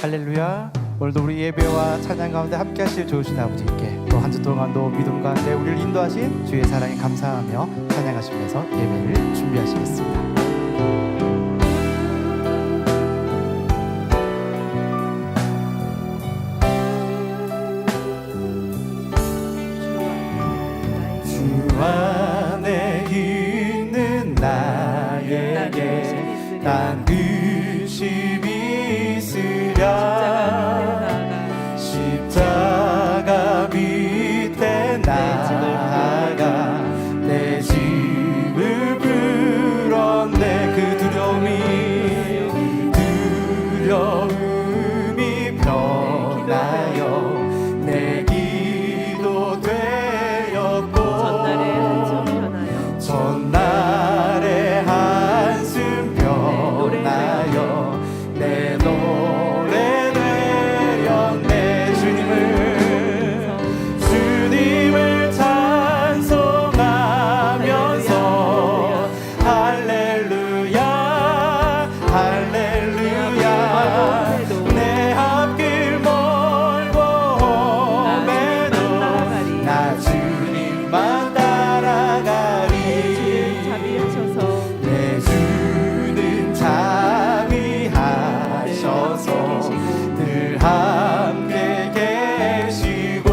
할렐루야. 오늘도 우리 예배와 찬양 가운데 함께 하실 좋으신 아버지께 또 한 주 동안도 믿음 가운데 우리를 인도하신 주의 사랑에 감사하며 찬양하시면서 예배를 준비하시겠습니다. 주 안에 있는 나에게 난 의심이 있으랴. 십자가 밑에 나아가 내 짐을 풀었네. 그 두려움이 변하여 내 기도 되었고 전날의 한숨 변하여 내 노래 되었네. 주님을 찬송하면서 할렐루야 할렐루야. 내 앞길 멀고 험해도 나 주님만 따라가리. 내 주는 자비하셔서 늘 함께 계시고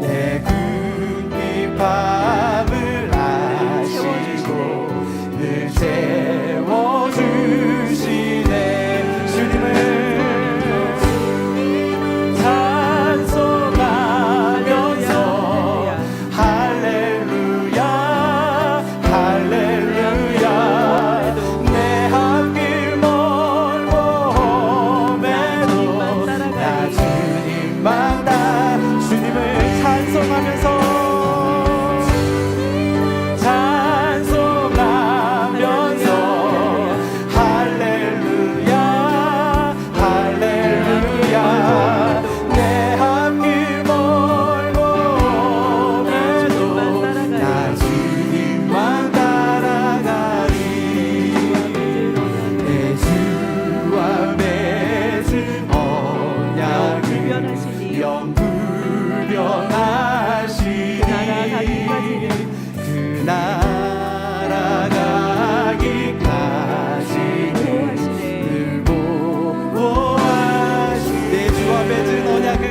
내 궁핍함을 아시고 늘 채워주시네. 주님을 찬송하면서 할렐루야 할렐루야. 내 앞길 멀고 험해도 나 주님만 주님을 찬송하면서 할렐루야 할렐루야. 내 앞길 멀고 험해도 나 주님만 따라가리. 내 주와 맺은 언약을 영불변하시니 그 나라가기까지 늘 보호하시니 내 주와 맺은 언약을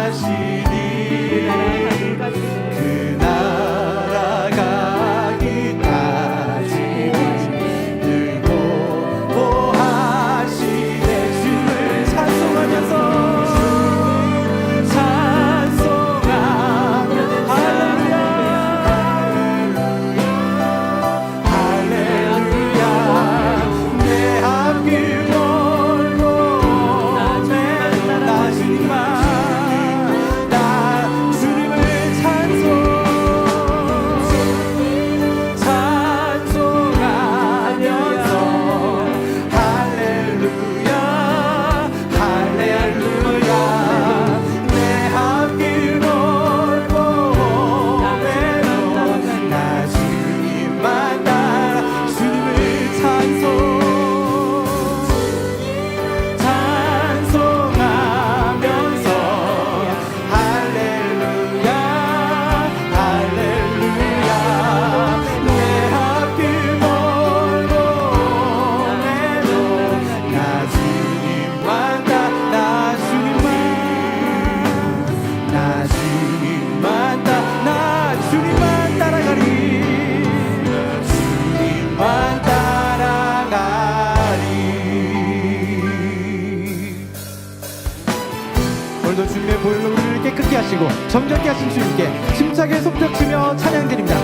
영불변하시니 그 나라가기까지 늘 보호하시네. 주님을 찬송하면서 할렐루야 할렐루야. 내 앞길 멀고 험해도 나 주님을 찬송하면서 할렐루야 할렐루야. 내 앞길 멀고 험해도 나 주님만 따라 주님을 찬송하면서 할렐루야 할렐루야. 내 앞길 멀고 험해도 나 주님만 따라가리. 주님만 따라가리. 오늘도 주님의 보혈로 우리를 깨끗게 하시고 정결케 하신 주님께 힘차게 손뼉치며 찬양드립니다.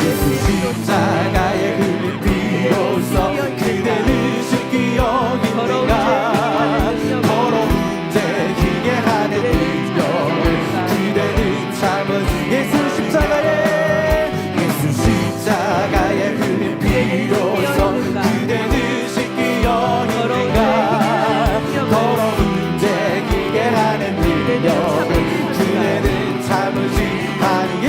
예수 십자가의 그 비로소 그대는 쉽게 여기니가 더러운 죄 지게 하는 능력을 그대는 참은 예수 십자가의 그 비로소 그대는 쉽게 여기니가 더러운 죄 지게 하는 능력을 그대는 참으시 하니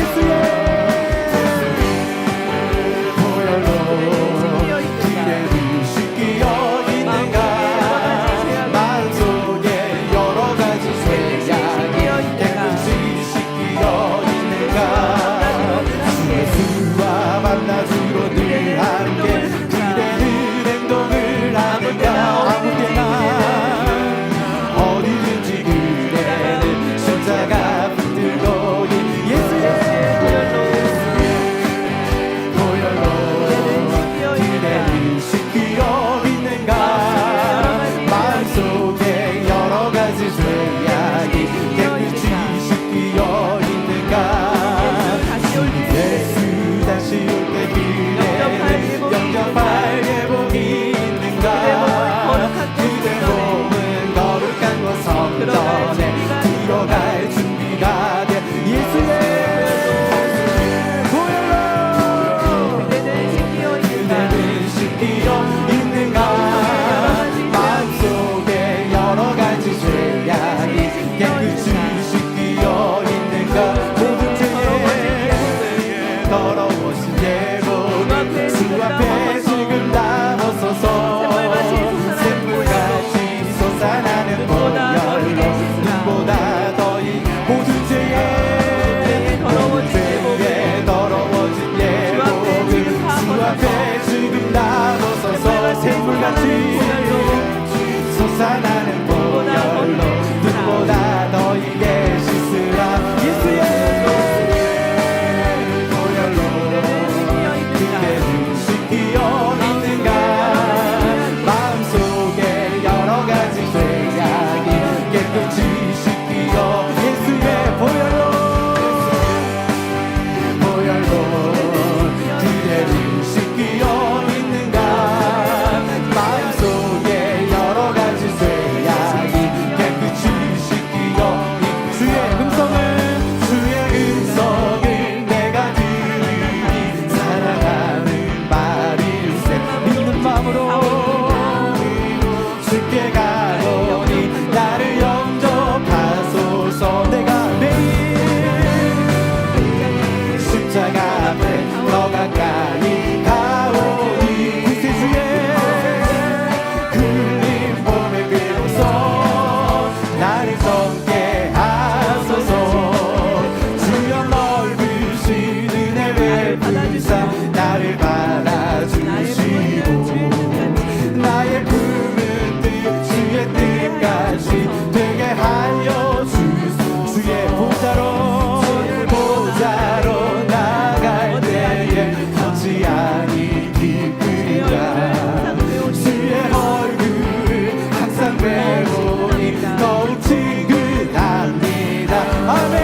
아멘.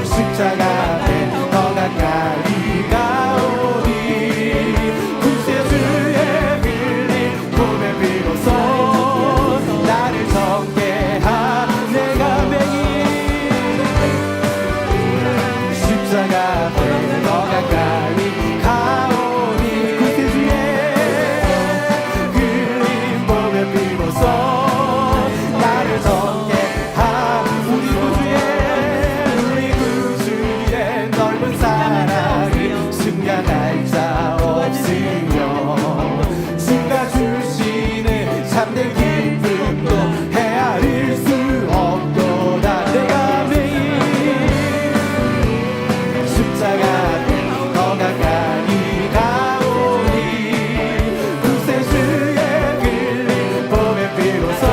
십자가 앞에 더 가까이 가오니 구세주의 흘린 보배 비로소 나를 정죄한 내가 맹이 십자가 앞에 더 가까이 가오니 구세주의 흘린 보배 비로소 나를 정죄한 우리 구주의 넓은 사랑이 승가할 자 없으며 주가 주시는 참된 기쁨도 헤아릴 수 없도다. 내가 매일 십자가 더 가까이 가오니 구세주의 흘린 보배 비로소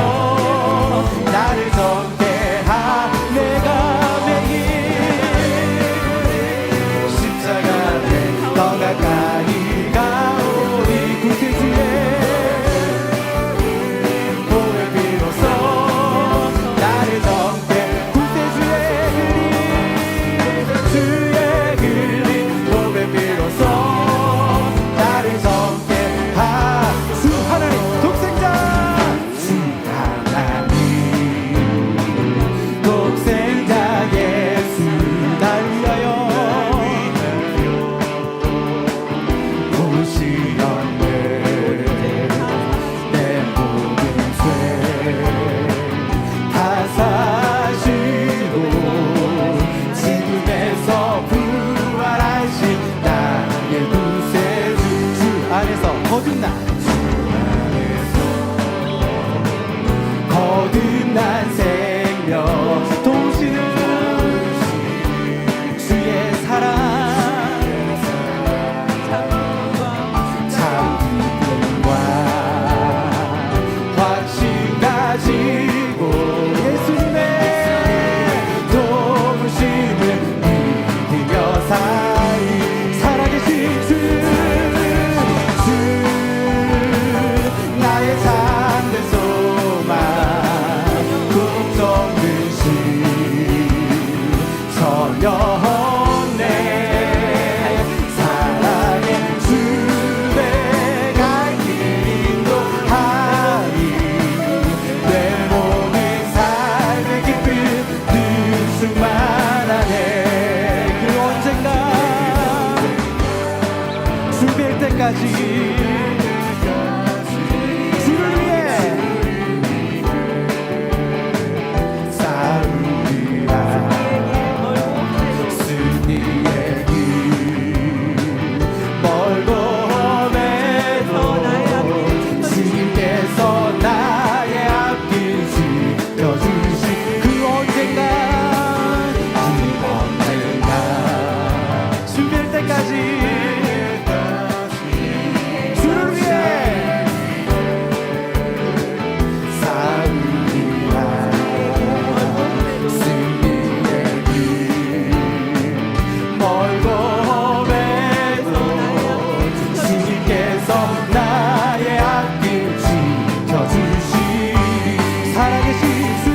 나를 정죄한 내가 매일 십자가 더 가까이 가오니 구세주의 보배 비로소 나를 정죄 구세주의 주의 흘린 보배 비로소 나를 정죄한 주 하나님 독생자 주 하나님 독생자 예수 날 위하여 보시었네 내 모든 죄 다 사시고 지금에서 부활하신 나의 구세주 주 안에서 거듭난 생명 도우시는 주의 사랑 참 기쁨과 확신 가지고 예수님의 도우심을 믿으며 살아계신 주 나의 참된 소망 걱정된 시 전연내 사랑의 주의 갈 길 인도하니 내 모든 삶의 기쁨 늘 충만하네. 그 언젠가 준비할 때까지 주를 위해 싸우리라. 승리의 길 멀고 험해도 주님께서 나의 앞길 지켜주시 그 언젠가 준비할 때까지 주를 위해 싸우리라. 승리의 길 멀고 험해도 주님께서 나의 앞길 지켜주시리. 살아계신 주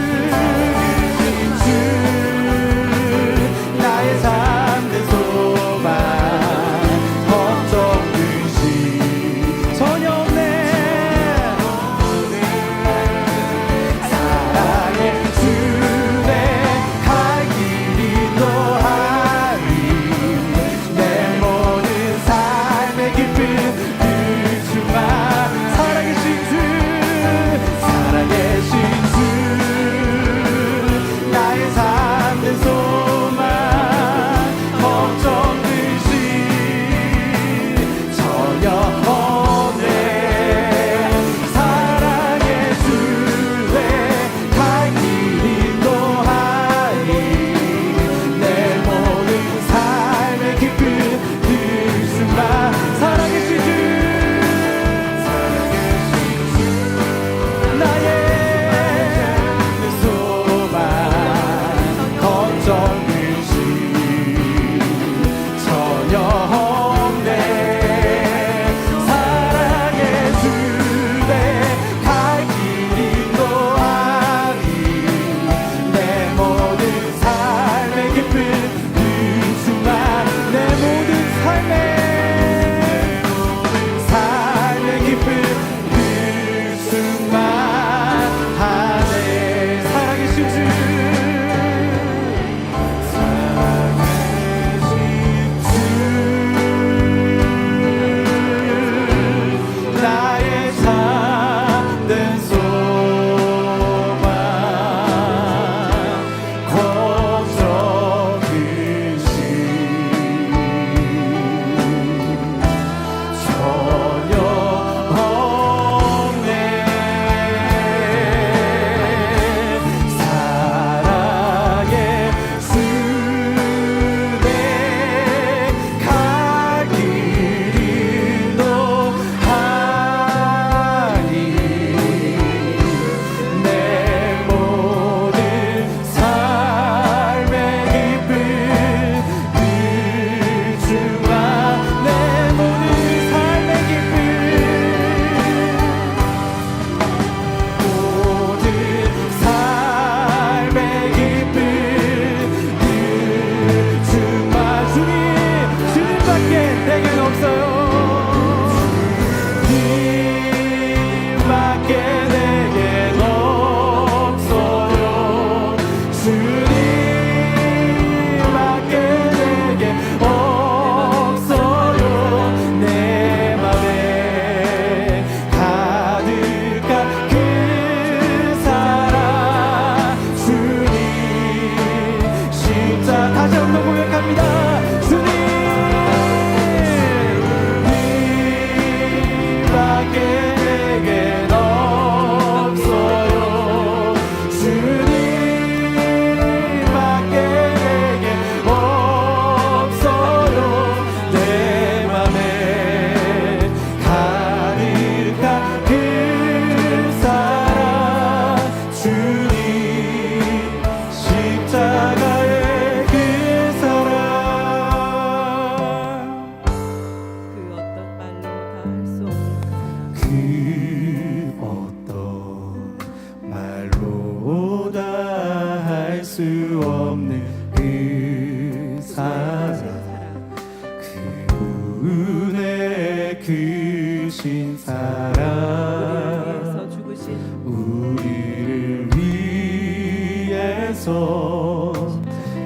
위해서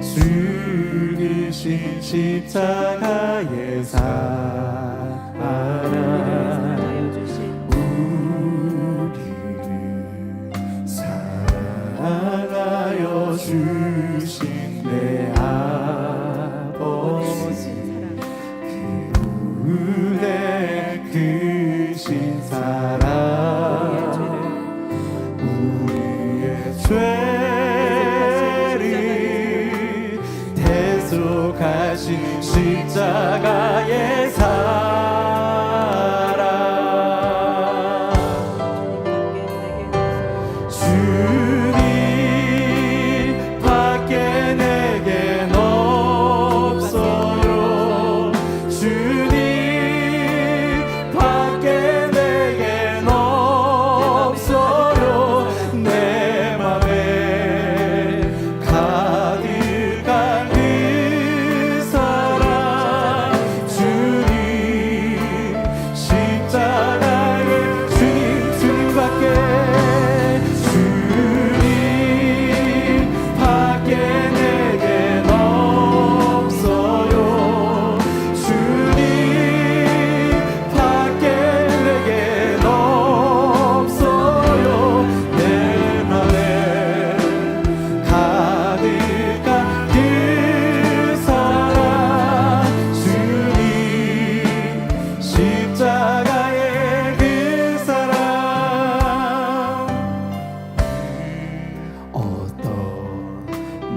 죽으신 십자가의 사랑 우리를 사랑하여 주신 내 아버지 그분의 크신 사랑 우리의 죄를 대속하신 십자가의 사랑 주님 밖에 내겐 없어요 주님 밖에 내겐 없어요 내 맘에 가득한 그 사랑 주님 십자가에 주님 밖에 내겐 없어요 주님 밖에 내겐 없어요 내 맘에 가득한 그 사랑 주님 십자가의 그 사랑 어떤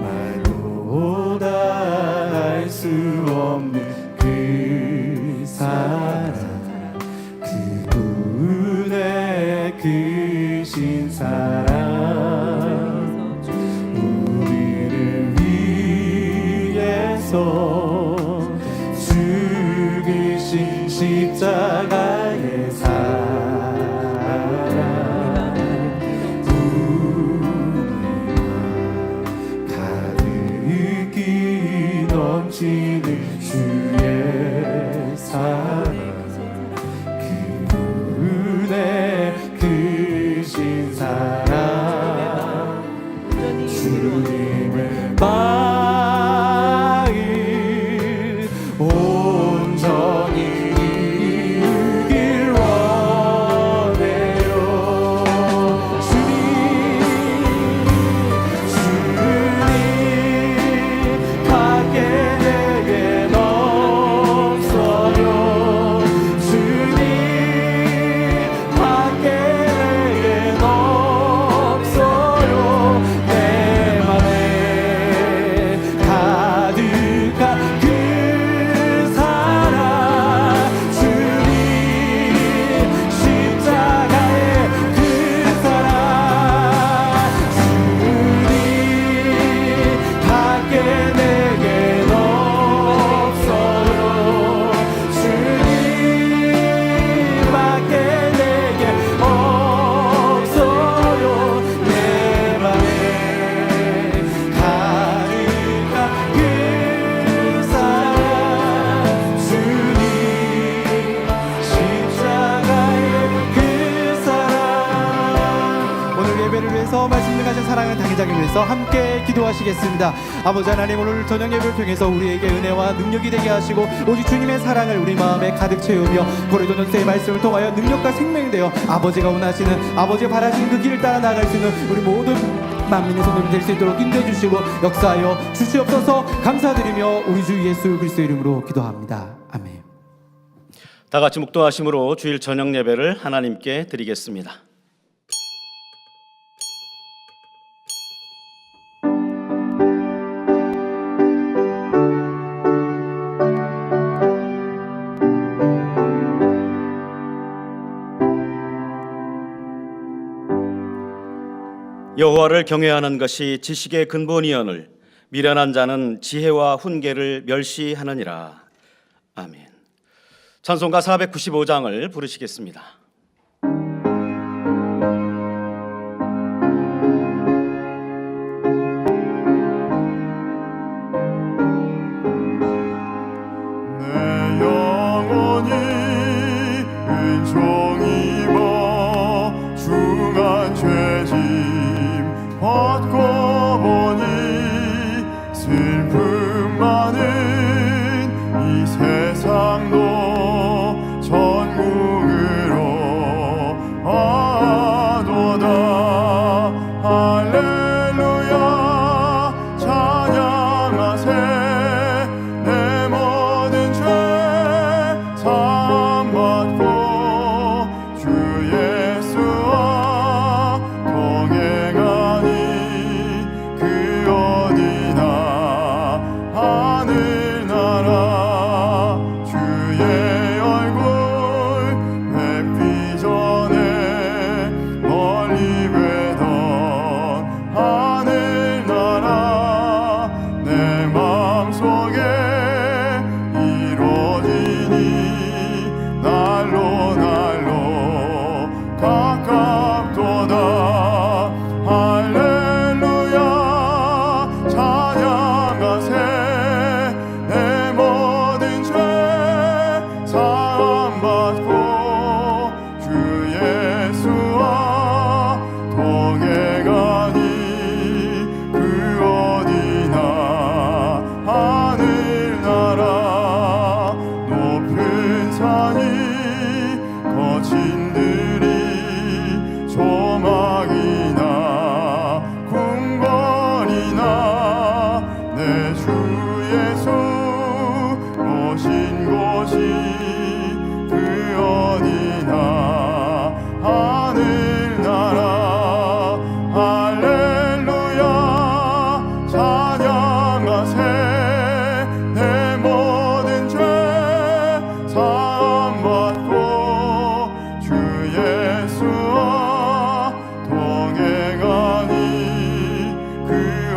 말로 다 알 수 없는 그 사랑 그분의 크신 사랑 우리를 위해서 죽으신 십자가의 사랑 가득히 넘치는 주의 사랑 그분의 크신 사랑 주님의 마음 온전히 이루길 원해요 주님 밖에 내겐 없어요 주님 밖에 내겐 없어요 내 맘에 가득한 그 사랑 주님 십자가의 그 사랑 주님 밖에 내겐 없어요 주님 밖에 내겐 없어요 내 맘에 가득한 그 사랑 주님 십자가의 그 사랑 오늘 예배를 위해서 말씀 가진 사랑하는 당회장을 위해서 함께 기도하시겠습니다. 아버지 하나님 오늘 저녁 예배를 통해서 우리에게 은혜와 능력이 되게 하시고 오직 주님의 사랑을 우리 마음에 가득 채우며 고레도전서의 말씀을 통하여 능력과 생명이 되어 아버지가 원하시는 아버지가 바라시는 그 길을 따라 나아갈 수 있는 우리 모든 만민의 손님이 될 수 있도록 인도해 주시고 역사하여 주시옵소서 감사드리며 우리 주 예수 그리스도 이름으로 기도합니다. 아멘. 다 같이 묵도하심으로 주일 저녁 예배를 하나님께 드리겠습니다. 여호와를 경외하는 것이 지식의 근본이오늘 미련한 자는 지혜와 훈계를 멸시하느니라. 아멘. 찬송가 495장을 부르시겠습니다. 은총입어 중한 죄짐 벗고 보니 슬픔 많은 이 세상도 천국으로 와도다. 할렐루야 찬양하세. 내 모든 죄 사함받고 주 예수와 동행하니 그 어디나 하늘나라. 주의 얼굴 뵙기 전에 멀리 뵈던 하늘나라 내 마음속에 이루어지니 날로 날로 가깝도다. 할렐루야 찬양하세. 내 모든 죄 사함받고 주 예수와 동행하니 그 어디나 하늘나라. 높은 산이 거친 들이 조망이나 궁궐이나 내 주 예수 모신 곳이 그 어디나 하늘나라. 할렐루야 찬양하세. 내 모든 죄 사함받고 주 예수와 동행하니 그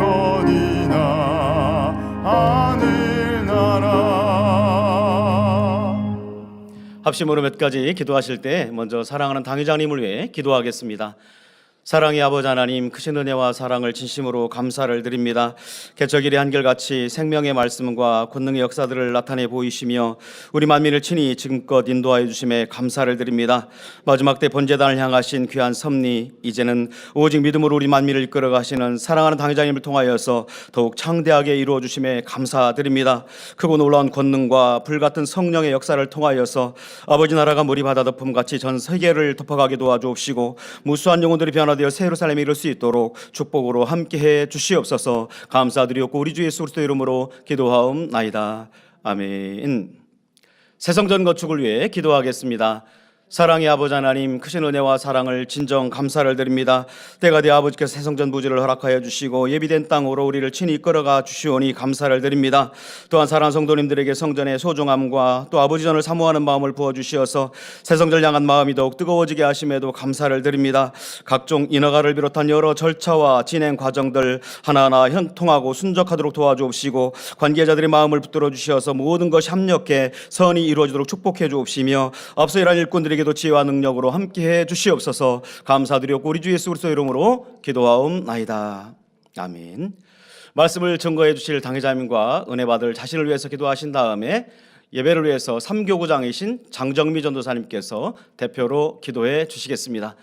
어디나 하늘나라. 합심으로 몇 가지 기도하실 때 먼저 사랑하는 당회장님을 위해 기도하겠습니다. 사랑의 아버지 하나님, 크신 은혜와 사랑을 진심으로 감사를 드립니다. 개척일의 한결같이 생명의 말씀과 권능의 역사들을 나타내 보이시며 우리 만민을 친히 지금껏 인도하여 주심에 감사를 드립니다. 마지막 때 본제단을 향하신 귀한 섭리, 이제는 오직 믿음으로 우리 만민을 이끌어 가시는 사랑하는 당회장님을 통하여서 더욱 창대하게 이루어 주심에 감사드립니다. 크고 놀라운 권능과 불같은 성령의 역사를 통하여서 아버지 나라가 물이 바다 덮음 같이 전 세계를 덮어가게 도와주옵시고 무수한 영혼들이 변화되어 새 예루살렘에 이를 수 있도록 축복으로 함께해 주시옵소서. 감사드리옵고 우리 주 예수 그리스도 이름으로 기도하옵나이다. 아멘. 새성전 건축을 위해 기도하겠습니다. 사랑의 아버지 하나님, 크신 은혜와 사랑을 진정 감사를 드립니다. 때가 되어 아버지께서 새성전 부지를 허락하여 주시고 예비된 땅으로 우리를 친히 이끌어가 주시오니 감사를 드립니다. 또한 사랑하는 성도님들에게 성전의 소중함과 또 아버지 전을 사모하는 마음을 부어주시어서 새성전을 향한 마음이 더욱 뜨거워지게 하심에도 감사를 드립니다. 각종 인허가를 비롯한 여러 절차와 진행 과정들 하나하나 형통하고 순적하도록 도와주옵시고 관계자들의 마음을 붙들어 주시어서 모든 것이 합력해 선이 이루어지도록 축복해 주옵시며 앞서 일한 일꾼들이 도 지혜와 능력으로 함께해 주시옵소서. 감사드리옵고 우리 주 예수 그리스도 이름으로 기도하옵나이다. 아멘. 말씀을 증거해 주실 당회자님과 은혜 받을 자신을 위해서 기도하신 다음에 예배를 위해서 3교구장이신 장정미 전도사님께서 대표로 기도해 주시겠습니다.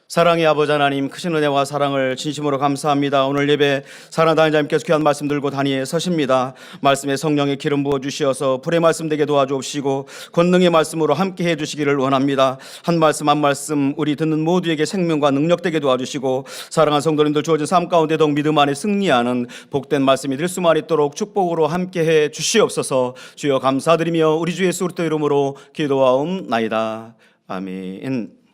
사랑의 아버지 하나님, 크신 은혜와 사랑을 진심으로 감사합니다. 오늘 예배 사랑하는 당회자님께서 귀한 말씀 들고 단위에 서십니다. 말씀에 성령의 기름 부어 주시어서 불의 말씀 되게 도와주옵시고 권능의 말씀으로 함께 해 주시기를 원합니다. 한 말씀 한 말씀 우리 듣는 모두에게 생명과 능력 되게 도와주시고 사랑하는 성도님들 주어진 삶 가운데 더욱 믿음 안에 승리하는 복된 말씀이 될 수만 있도록 축복으로 함께 해 주시옵소서. 주여 감사드리며 우리 주 예수 그리스도 이름으로 기도하옵나이다. 아멘.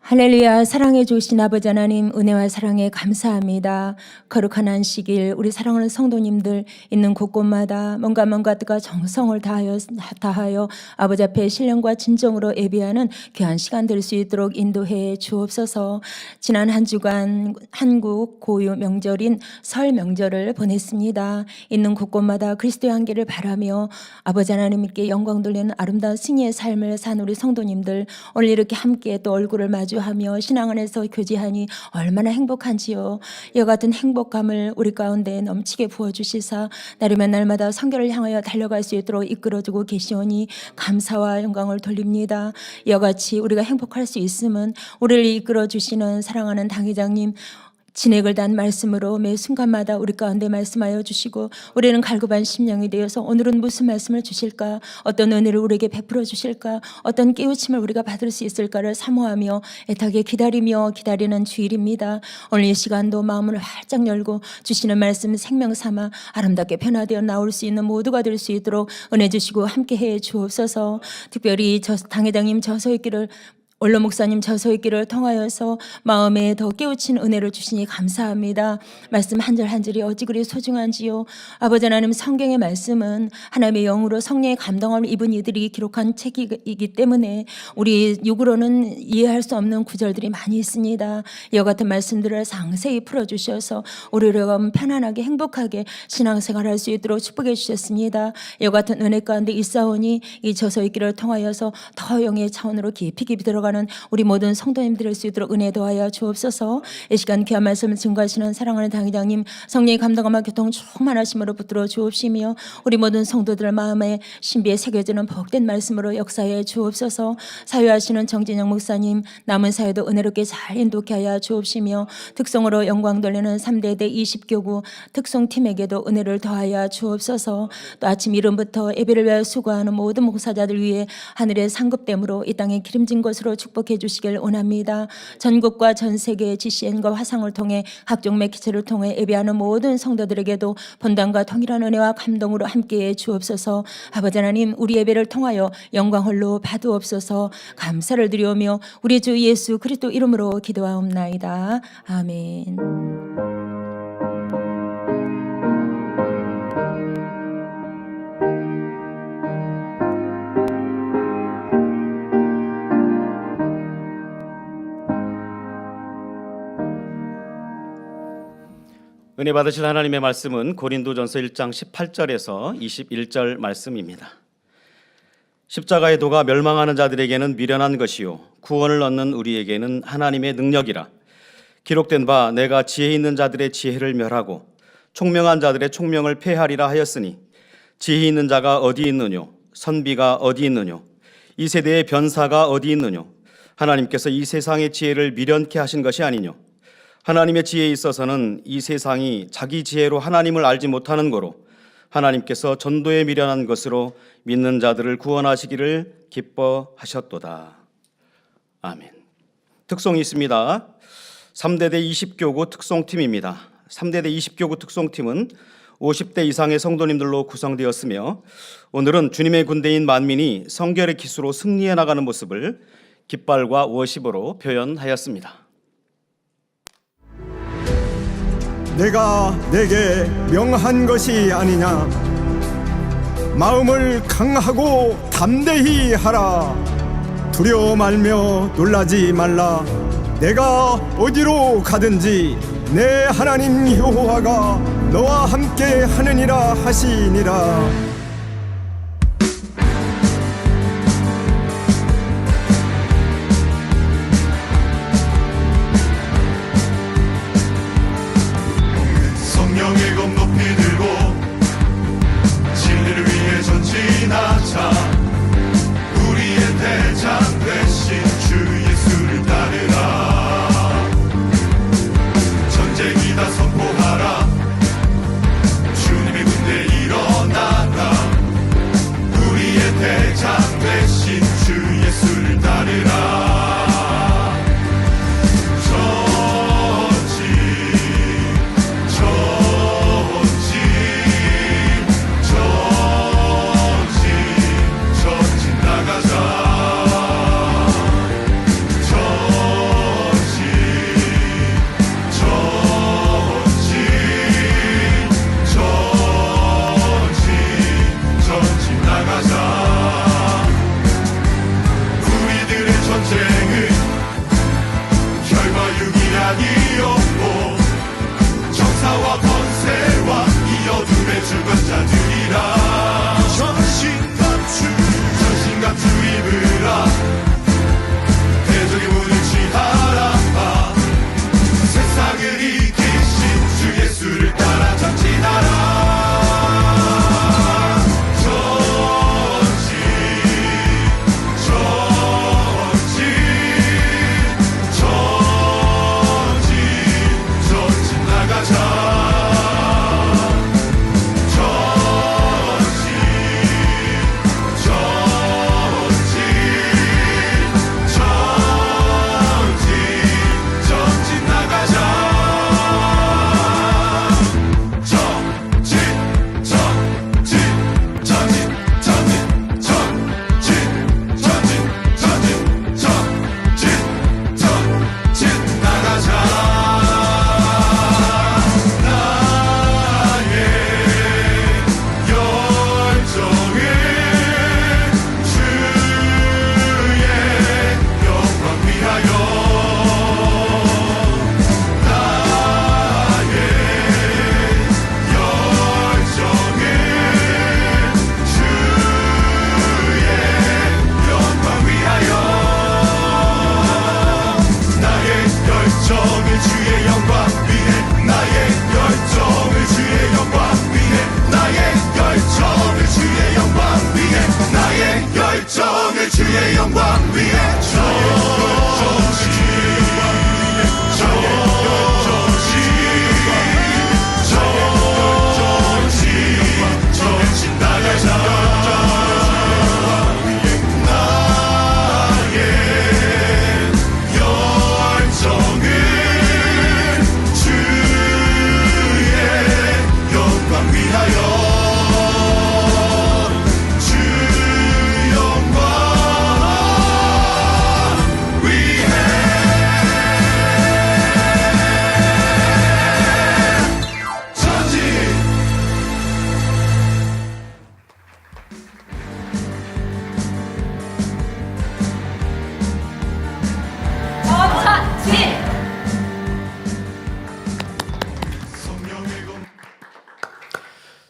할렐루야. 사랑해 주신 아버지 하나님, 은혜와 사랑에 감사합니다. 거룩한 안식일 우리 사랑하는 성도님들 있는 곳곳마다 뭔가 뜨가 정성을 다하여 아버지 앞에 신령과 진정으로 예배하는 귀한 시간 될 수 있도록 인도해 주옵소서. 지난 한 주간 한국 고유 명절인 설 명절을 보냈습니다. 있는 곳곳마다 그리스도의 한계를 바라며 아버지 하나님께 영광 돌리는 아름다운 승리의 삶을 산 우리 성도님들 오늘 이렇게 함께 또 얼굴을 마주하며 신앙 안에서 교제하니 얼마나 행복한지요. 이와 같은 행복감을 우리 가운데 넘치게 부어주시사 날이면 날마다 성결을 향하여 달려갈 수 있도록 이끌어주고 계시오니 감사와 영광을 돌립니다. 이와 같이 우리가 행복할 수 있음은 우리를 이끌어주시는 사랑하는 당회장님 진액을 단 말씀으로 매 순간마다 우리 가운데 말씀하여 주시고 우리는 갈급한 심령이 되어서 오늘은 무슨 말씀을 주실까, 어떤 은혜를 우리에게 베풀어 주실까, 어떤 깨우침을 우리가 받을 수 있을까를 사모하며 애타게 기다리는 주일입니다. 오늘 이 시간도 마음을 활짝 열고 주시는 말씀 생명 삼아 아름답게 변화되어 나올 수 있는 모두가 될 수 있도록 은혜 주시고 함께해 주옵소서. 특별히 당회장님 저서있기를 원로 목사님 저서있기를 통하여서 마음에 더 깨우친 은혜를 주시니 감사합니다. 말씀 한 절 한 절이 어찌 그리 소중한지요. 아버지 하나님, 성경의 말씀은 하나님의 영으로 성령의 감동을 입은 이들이 기록한 책이기 때문에 우리 육으로는 이해할 수 없는 구절들이 많이 있습니다. 이와 같은 말씀들을 상세히 풀어주셔서 우리가 편안하게 행복하게 신앙생활할 수 있도록 축복해 주셨습니다. 이와 같은 은혜 가운데 있사오니 이 저서있기를 통하여서 더 영의 차원으로 깊이 들어가 우리 모든 성도님들 될 수 있도록 은혜 도하여 주옵소서. 이 시간 귀한 말씀을 증거하시는 사랑하는 당회장님, 성령의 감동함과 교통 충만하심으로 붙들어 주옵시며 우리 모든 성도들 마음에 신비에 새겨지는 복된 말씀으로 역사해 주옵소서. 사유하시는 정진영 목사님, 남은 사회도 은혜롭게 잘 인도케 하여 주옵시며 특성으로 영광 돌리는 3대대 20교구 특송팀에게도 은혜를 더하여 주옵소서. 또 아침 이름부터 예배를 위하여 수고하는 모든 목사자들 위해 하늘의 상급됨으로 이 땅에 기름진 것으로 축복해 주시길 원합니다. 전국과 전 세계의 GCN과 화상을 통해 각종 매체를 통해 예배하는 모든 성도들에게도 본당과 동일한 은혜와 감동으로 함께해 주옵소서. 아버지 하나님, 우리 예배를 통하여 영광 홀로 받으옵소서. 감사를 드리오며 우리 주 예수 그리스도 이름으로 기도하옵나이다. 아멘. 은혜 받으실 하나님의 말씀은 고린도전서 1장 18절에서 21절 말씀입니다. 십자가의 도가 멸망하는 자들에게는 미련한 것이요 구원을 얻는 우리에게는 하나님의 능력이라. 기록된 바 내가 지혜 있는 자들의 지혜를 멸하고 총명한 자들의 총명을 폐하리라 하였으니 지혜 있는 자가 어디 있느뇨 선비가 어디 있느뇨 이 세대의 변사가 어디 있느뇨 하나님께서 이 세상의 지혜를 미련케 하신 것이 아니뇨 하나님의 지혜에 있어서는 이 세상이 자기 지혜로 하나님을 알지 못하는 거로 하나님께서 전도에 미련한 것으로 믿는 자들을 구원하시기를 기뻐하셨도다. 아멘. 특송이 있습니다. 3대대 20교구 특송팀입니다. 3대대 20교구 특송팀은 50대 이상의 성도님들로 구성되었으며 오늘은 주님의 군대인 만민이 성결의 기수로 승리해 나가는 모습을 깃발과 워십으로 표현하였습니다. 내가 내게 명한 것이 아니냐 마음을 강하고 담대히 하라 두려워 말며 놀라지 말라 내가 어디로 가든지 내 하나님 여호와가 너와 함께 하느니라 하시니라. 성령의 검 높이 들고 진리를 위해 전진하자 우리의 대장 되신 주 예수를 따르라 전쟁이다 선포하라 주님의 군대 일어나라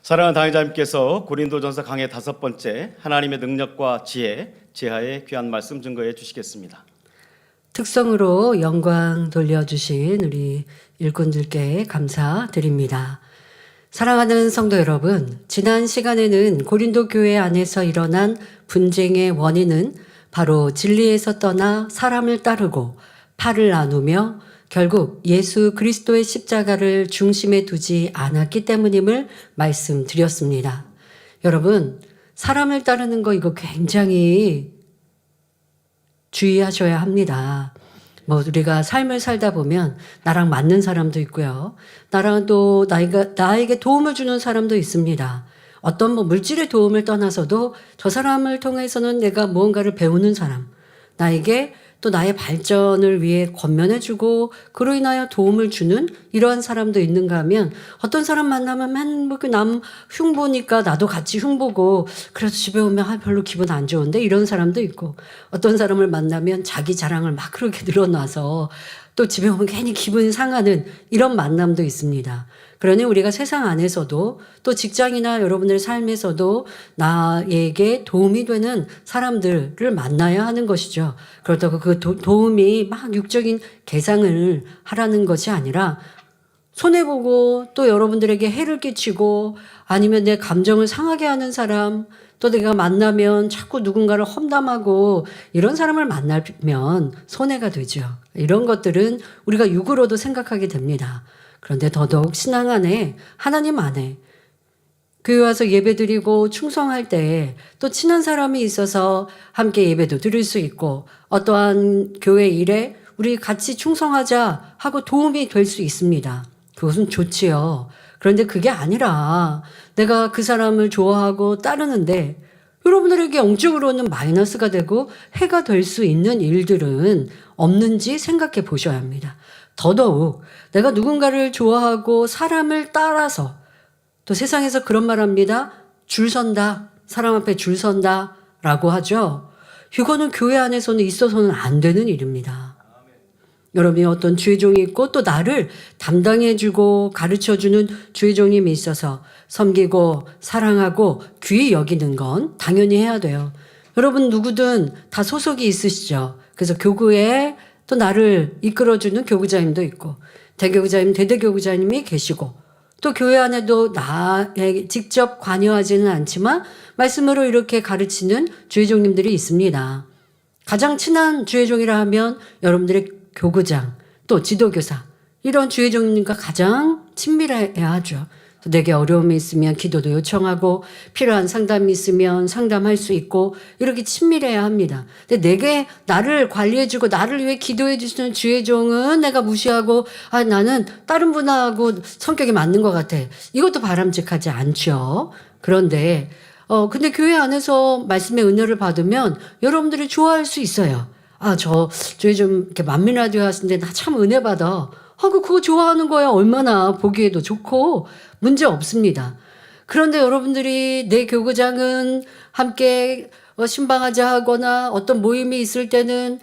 사랑하는 당회자님께서 고린도전서 강의 5번째 하나님의 능력과 지혜, 지하의 귀한 말씀 증거해 주시겠습니다. 특성으로 영광 돌려주신 우리 일꾼들께 감사드립니다. 사랑하는 성도 여러분, 지난 시간에는 고린도 교회 안에서 일어난 분쟁의 원인은 바로 진리에서 떠나 사람을 따르고 팔을 나누며 결국 예수 그리스도의 십자가를 중심에 두지 않았기 때문임을 말씀드렸습니다. 여러분, 사람을 따르는 거 이거 굉장히 주의하셔야 합니다. 우리가 삶을 살다 보면 나랑 맞는 사람도 있고요. 나랑 또 나에게 도움을 주는 사람도 있습니다. 어떤 물질의 도움을 떠나서도 저 사람을 통해서는 내가 무언가를 배우는 사람, 나에게 또 나의 발전을 위해 권면해주고 그로 인하여 도움을 주는 이러한 사람도 있는가 하면 어떤 사람 만나면 남 흉보니까 나도 같이 흉보고 그래서 집에 오면 별로 기분 안 좋은데 이런 사람도 있고 어떤 사람을 만나면 자기 자랑을 막 그렇게 늘어놔서 또 집에 오면 괜히 기분이 상하는 이런 만남도 있습니다. 그러니 우리가 세상 안에서도 또 직장이나 여러분들의 삶에서도 나에게 도움이 되는 사람들을 만나야 하는 것이죠. 그렇다고 그 도움이 막 육적인 개상을 하라는 것이 아니라 손해보고 또 여러분들에게 해를 끼치고 아니면 내 감정을 상하게 하는 사람, 또 내가 만나면 자꾸 누군가를 험담하고 이런 사람을 만나면 손해가 되죠. 이런 것들은 우리가 육으로도 생각하게 됩니다. 그런데 더더욱 신앙 안에 하나님 안에 교회 와서 예배드리고 충성할 때 또 친한 사람이 있어서 함께 예배도 드릴 수 있고 어떠한 교회 일에 우리 같이 충성하자 하고 도움이 될 수 있습니다. 그것은 좋지요. 그런데 그게 아니라 내가 그 사람을 좋아하고 따르는데 여러분들에게 영적으로는 마이너스가 되고 해가 될 수 있는 일들은 없는지 생각해 보셔야 합니다. 더더욱 내가 누군가를 좋아하고 사람을 따라서 또 세상에서 그런 말 합니다. 줄 선다. 사람 앞에 줄 선다 라고 하죠. 이거는 교회 안에서는 있어서는 안 되는 일입니다. 여러분이 어떤 주의종이 있고 또 나를 담당해주고 가르쳐주는 주의종님이 있어서 섬기고 사랑하고 귀히 여기는 건 당연히 해야 돼요. 여러분 누구든 다 소속이 있으시죠. 그래서 교구에 또 나를 이끌어주는 교구자님도 있고 대교구자님, 대대교구자님이 계시고 또 교회 안에도 나에 직접 관여하지는 않지만 말씀으로 이렇게 가르치는 주의종님들이 있습니다. 가장 친한 주의종이라 하면 여러분들의 교구장, 또 지도교사 이런 주의종님과 가장 친밀해야 하죠. 내게 어려움이 있으면 기도도 요청하고 필요한 상담이 있으면 상담할 수 있고 이렇게 친밀해야 합니다. 근데 내게 나를 관리해주고 나를 위해 기도해 주시는 주의종은 내가 무시하고 나는 다른 분하고 성격이 맞는 것 같아. 이것도 바람직하지 않죠. 그런데 근데 교회 안에서 말씀의 은혜를 받으면 여러분들이 좋아할 수 있어요. 저 주의종 이렇게 만민라디오 하시는데 나 참 은혜 받아. 그거 좋아하는 거야. 얼마나 보기에도 좋고 문제 없습니다. 그런데 여러분들이 내 교구장은 함께 신방하자 하거나 어떤 모임이 있을 때는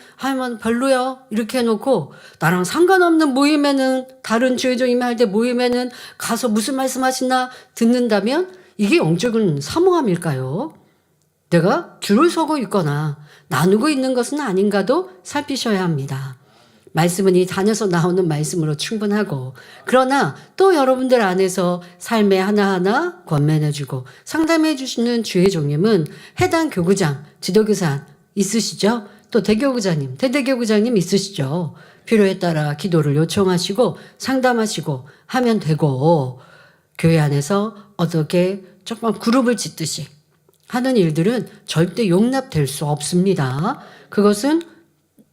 별로야 이렇게 해놓고 나랑 상관없는 모임에는 다른 주의종이 할 때 모임에는 가서 무슨 말씀 하시나 듣는다면 이게 영적인 사모함일까요? 내가 줄을 서고 있거나 나누고 있는 것은 아닌가도 살피셔야 합니다. 말씀은 이 단에서 나오는 말씀으로 충분하고 그러나 또 여러분들 안에서 삶의 하나하나 권면해주고 상담해주시는 주의종님은 해당 교구장, 지도교사 있으시죠? 또 대교구자님, 대대교구장님 있으시죠? 필요에 따라 기도를 요청하시고 상담하시고 하면 되고 교회 안에서 어떻게 조금 그룹을 짓듯이 하는 일들은 절대 용납될 수 없습니다. 그것은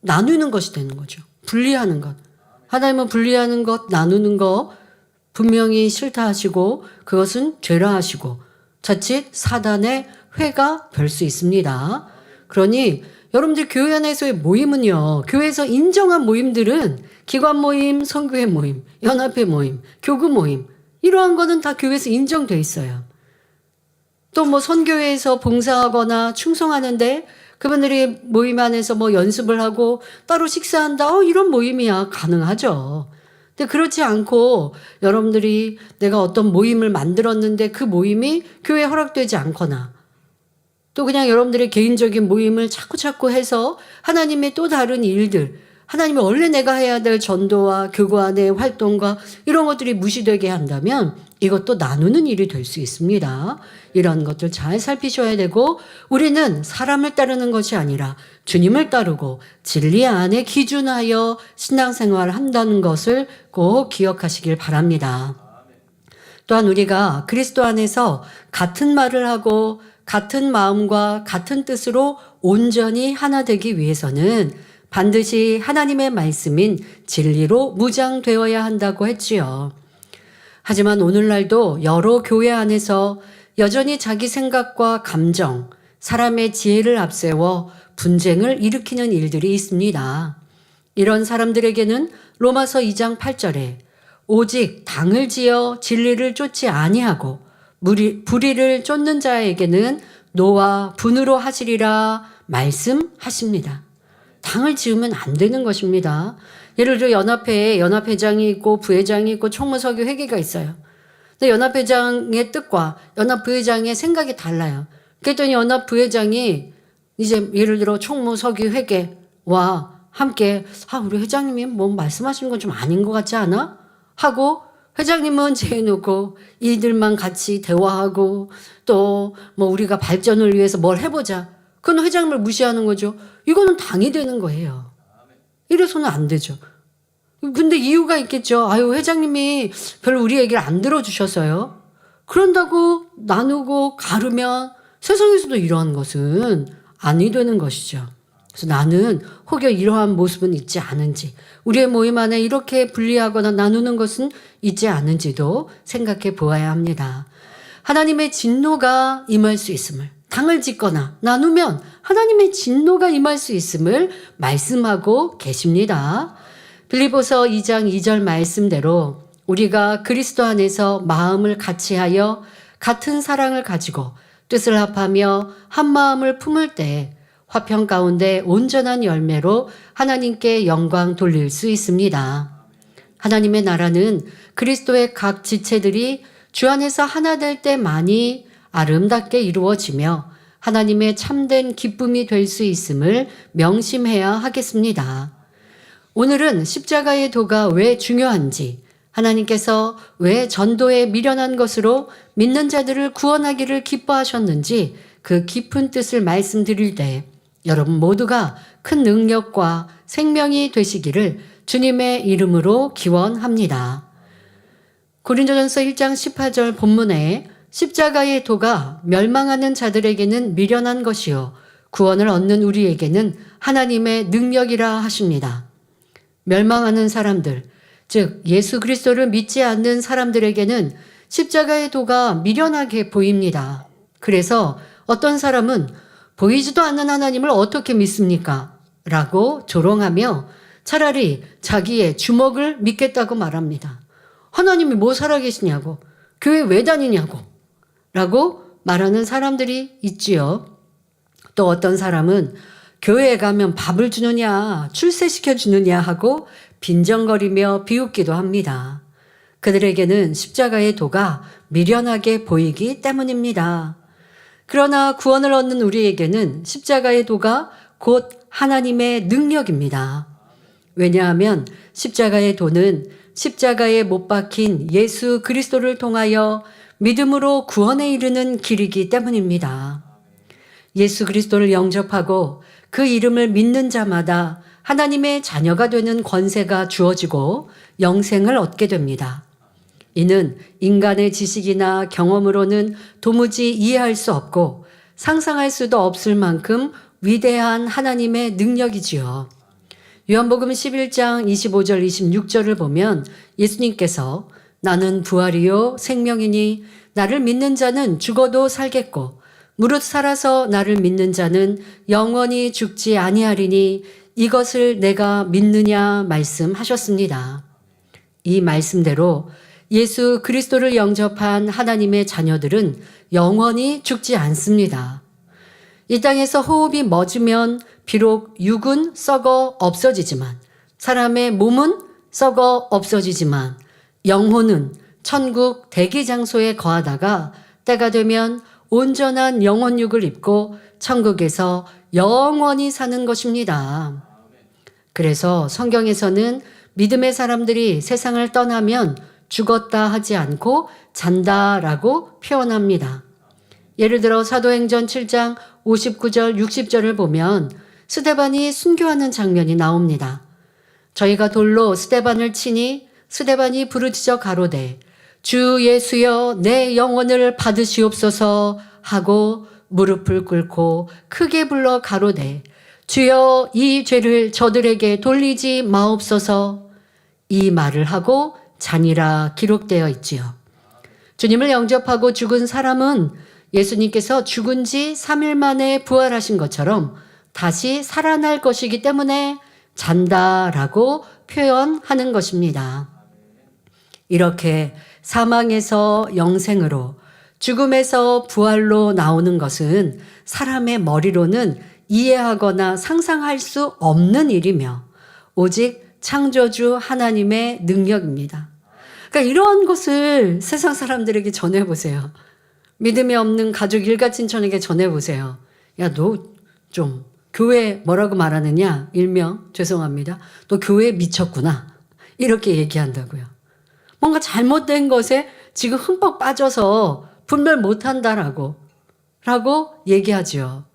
나누는 것이 되는 거죠. 분리하는 것. 하나님은 분리하는 것, 나누는 것 분명히 싫다 하시고 그것은 죄라 하시고 자칫 사단의 회가 될 수 있습니다. 그러니 여러분들 교회 안에서의 모임은요. 교회에서 인정한 모임들은 기관 모임, 선교회 모임, 연합회 모임, 교구 모임 이러한 거는 다 교회에서 인정돼 있어요. 또 선교회에서 봉사하거나 충성하는데 그분들이 모임 안에서 연습을 하고 따로 식사한다. 이런 모임이야 가능하죠. 근데 그렇지 않고 여러분들이 내가 어떤 모임을 만들었는데 그 모임이 교회에 허락되지 않거나 또 그냥 여러분들의 개인적인 모임을 자꾸 해서 하나님의 또 다른 일들, 하나님이 원래 내가 해야 될 전도와 교관의 활동과 이런 것들이 무시되게 한다면 이것도 나누는 일이 될 수 있습니다. 이런 것들 잘 살피셔야 되고 우리는 사람을 따르는 것이 아니라 주님을 따르고 진리 안에 기준하여 신앙생활을 한다는 것을 꼭 기억하시길 바랍니다. 또한 우리가 그리스도 안에서 같은 말을 하고 같은 마음과 같은 뜻으로 온전히 하나 되기 위해서는 반드시 하나님의 말씀인 진리로 무장되어야 한다고 했지요. 하지만 오늘날도 여러 교회 안에서 여전히 자기 생각과 감정, 사람의 지혜를 앞세워 분쟁을 일으키는 일들이 있습니다. 이런 사람들에게는 로마서 2장 8절에 오직 당을 지어 진리를 쫓지 아니하고 불의를 쫓는 자에게는 노와 분으로 하시리라 말씀하십니다. 당을 지으면 안 되는 것입니다. 예를 들어 연합회에 연합회장이 있고 부회장이 있고 총무서기 회계가 있어요. 근데 연합회장의 뜻과 연합부회장의 생각이 달라요. 그랬더니 연합부회장이 이제 예를 들어 총무서기 회계와 함께 우리 회장님이 뭐 말씀하시는 건 좀 아닌 것 같지 않아? 하고 회장님은 재놓고 이들만 같이 대화하고 또 뭐 우리가 발전을 위해서 뭘 해보자. 그건 회장님을 무시하는 거죠. 이거는 당이 되는 거예요. 이래서는 안 되죠. 근데 이유가 있겠죠. 회장님이 별로 우리 얘기를 안 들어주셔서요. 그런다고 나누고 가르면 세상에서도 이러한 것은 아니 되는 것이죠. 그래서 나는 혹여 이러한 모습은 있지 않은지, 우리의 모임 안에 이렇게 분리하거나 나누는 것은 있지 않은지도 생각해 보아야 합니다. 하나님의 진노가 임할 수 있음을, 당을 짓거나 나누면 하나님의 진노가 임할 수 있음을 말씀하고 계십니다. 빌립보서 2장 2절 말씀대로 우리가 그리스도 안에서 마음을 같이하여 같은 사랑을 가지고 뜻을 합하며 한 마음을 품을 때 화평 가운데 온전한 열매로 하나님께 영광 돌릴 수 있습니다. 하나님의 나라는 그리스도의 각 지체들이 주 안에서 하나 될 때만이 아름답게 이루어지며 하나님의 참된 기쁨이 될 수 있음을 명심해야 하겠습니다. 오늘은 십자가의 도가 왜 중요한지, 하나님께서 왜 전도에 미련한 것으로 믿는 자들을 구원하기를 기뻐하셨는지 그 깊은 뜻을 말씀드릴 때 여러분 모두가 큰 능력과 생명이 되시기를 주님의 이름으로 기원합니다. 고린도전서 1장 18절 본문에 십자가의 도가 멸망하는 자들에게는 미련한 것이요 구원을 얻는 우리에게는 하나님의 능력이라 하십니다. 멸망하는 사람들, 즉 예수 그리스도를 믿지 않는 사람들에게는 십자가의 도가 미련하게 보입니다. 그래서 어떤 사람은 보이지도 않는 하나님을 어떻게 믿습니까? 라고 조롱하며 차라리 자기의 주먹을 믿겠다고 말합니다. 하나님이 뭐 살아계시냐고, 교회 왜 다니냐고 라고 말하는 사람들이 있지요. 또 어떤 사람은 교회에 가면 밥을 주느냐, 출세시켜 주느냐 하고 빈정거리며 비웃기도 합니다. 그들에게는 십자가의 도가 미련하게 보이기 때문입니다. 그러나 구원을 얻는 우리에게는 십자가의 도가 곧 하나님의 능력입니다. 왜냐하면 십자가의 도는 십자가에 못 박힌 예수 그리스도를 통하여 믿음으로 구원에 이르는 길이기 때문입니다. 예수 그리스도를 영접하고 그 이름을 믿는 자마다 하나님의 자녀가 되는 권세가 주어지고 영생을 얻게 됩니다. 이는 인간의 지식이나 경험으로는 도무지 이해할 수 없고 상상할 수도 없을 만큼 위대한 하나님의 능력이지요. 요한복음 11장 25절 26절을 보면 예수님께서 나는 부활이요 생명이니 나를 믿는 자는 죽어도 살겠고 무릇 살아서 나를 믿는 자는 영원히 죽지 아니하리니 이것을 내가 믿느냐 말씀하셨습니다. 이 말씀대로 예수 그리스도를 영접한 하나님의 자녀들은 영원히 죽지 않습니다. 이 땅에서 호흡이 멎으면 비록 육은 썩어 없어지지만 사람의 몸은 썩어 없어지지만 영혼은 천국 대기 장소에 거하다가 때가 되면 온전한 영혼육을 입고 천국에서 영원히 사는 것입니다. 그래서 성경에서는 믿음의 사람들이 세상을 떠나면 죽었다 하지 않고 잔다라고 표현합니다. 예를 들어 사도행전 7장 59절 60절을 보면 스데반이 순교하는 장면이 나옵니다. 저희가 돌로 스데반을 치니 스데반이 부르짖어 가로되 주 예수여 내 영혼을 받으시옵소서 하고 무릎을 꿇고 크게 불러 가로되 주여 이 죄를 저들에게 돌리지 마옵소서. 이 말을 하고 잔이라 기록되어 있지요. 주님을 영접하고 죽은 사람은 예수님께서 죽은 지 3일 만에 부활하신 것처럼 다시 살아날 것이기 때문에 잔다라고 표현하는 것입니다. 이렇게 사망에서 영생으로 죽음에서 부활로 나오는 것은 사람의 머리로는 이해하거나 상상할 수 없는 일이며 오직 창조주 하나님의 능력입니다. 그러니까 이런 것을 세상 사람들에게 전해보세요. 믿음이 없는 가족 일가친천에게 전해보세요. 야, 너 좀 교회 뭐라고 말하느냐? 일명 죄송합니다. 너 교회에 미쳤구나. 이렇게 얘기한다고요. 뭔가 잘못된 것에 지금 흠뻑 빠져서 분별 못한다라고 얘기하죠.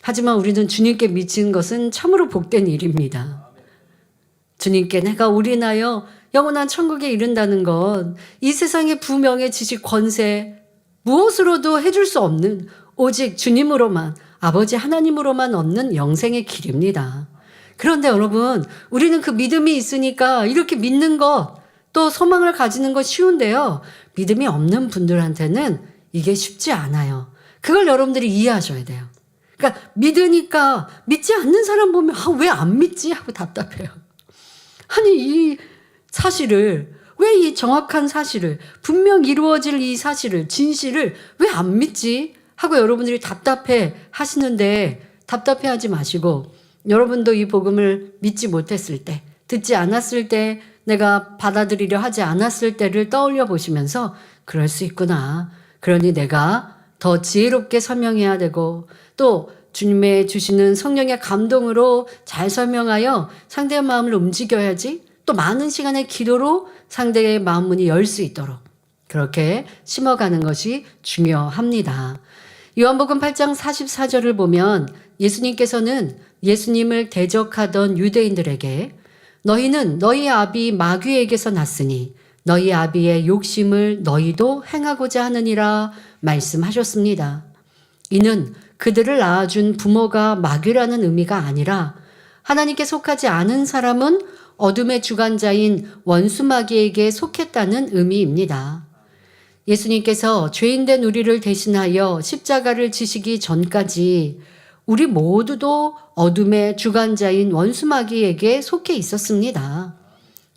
하지만 우리는 주님께 미친 것은 참으로 복된 일입니다. 주님께 내가 올인하여 영원한 천국에 이른다는 것, 이 세상의 부명의 지식, 권세 무엇으로도 해줄 수 없는 오직 주님으로만, 아버지 하나님으로만 얻는 영생의 길입니다. 그런데 여러분, 우리는 그 믿음이 있으니까 이렇게 믿는 것, 또 소망을 가지는 것 쉬운데요. 믿음이 없는 분들한테는 이게 쉽지 않아요. 그걸 여러분들이 이해하셔야 돼요. 그러니까 믿으니까 믿지 않는 사람 보면 왜 안 믿지? 하고 답답해요. 아니 이 사실을 왜 이 정확한 사실을 분명 이루어질 이 사실을 진실을 왜 안 믿지? 하고 여러분들이 답답해 하시는데 답답해하지 마시고 여러분도 이 복음을 믿지 못했을 때 듣지 않았을 때 내가 받아들이려 하지 않았을 때를 떠올려 보시면서 그럴 수 있구나. 그러니 내가 더 지혜롭게 설명해야 되고 또 주님의 주시는 성령의 감동으로 잘 설명하여 상대의 마음을 움직여야지 또 많은 시간의 기도로 상대의 마음 문이 열 수 있도록 그렇게 심어가는 것이 중요합니다. 요한복음 8장 44절을 보면 예수님께서는 예수님을 대적하던 유대인들에게 너희는 너희 아비 마귀에게서 났으니 너희 아비의 욕심을 너희도 행하고자 하느니라 말씀하셨습니다. 이는 그들을 낳아준 부모가 마귀라는 의미가 아니라 하나님께 속하지 않은 사람은 어둠의 주관자인 원수마귀에게 속했다는 의미입니다. 예수님께서 죄인된 우리를 대신하여 십자가를 지시기 전까지 우리 모두도 어둠의 주관자인 원수마귀에게 속해 있었습니다.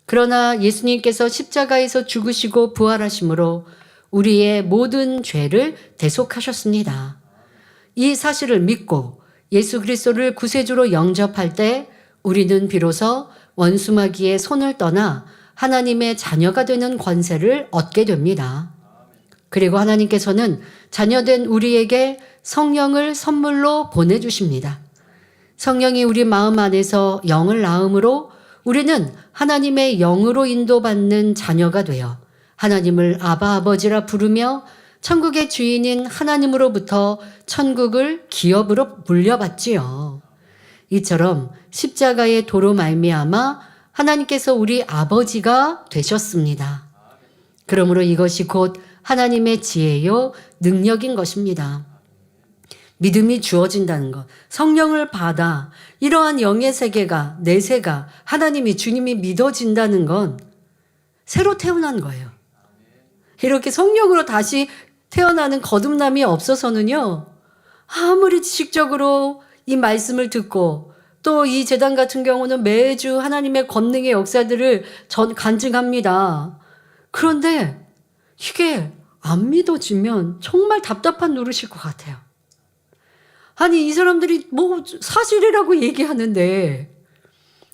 그러나 예수님께서 십자가에서 죽으시고 부활하심으로 우리의 모든 죄를 대속하셨습니다. 이 사실을 믿고 예수 그리스도를 구세주로 영접할 때 우리는 비로소 원수마귀의 손을 떠나 하나님의 자녀가 되는 권세를 얻게 됩니다. 그리고 하나님께서는 자녀된 우리에게 성령을 선물로 보내주십니다. 성령이 우리 마음 안에서 영을 낳음으로 우리는 하나님의 영으로 인도받는 자녀가 되어 하나님을 아바 아버지라 부르며 천국의 주인인 하나님으로부터 천국을 기업으로 물려받지요. 이처럼 십자가의 도로 말미암아 하나님께서 우리 아버지가 되셨습니다. 그러므로 이것이 곧 하나님의 지혜요 능력인 것입니다. 믿음이 주어진다는 것, 성령을 받아 이러한 영의 세계가 내세가 하나님이 주님이 믿어진다는 건 새로 태어난 거예요. 이렇게 성령으로 다시 태어나는 거듭남이 없어서는요. 아무리 지식적으로 이 말씀을 듣고 또 이 제단 같은 경우는 매주 하나님의 권능의 역사들을 간증합니다. 그런데 이게 안 믿어지면 정말 답답한 노릇일 것 같아요. 아니 이 사람들이 뭐 사실이라고 얘기하는데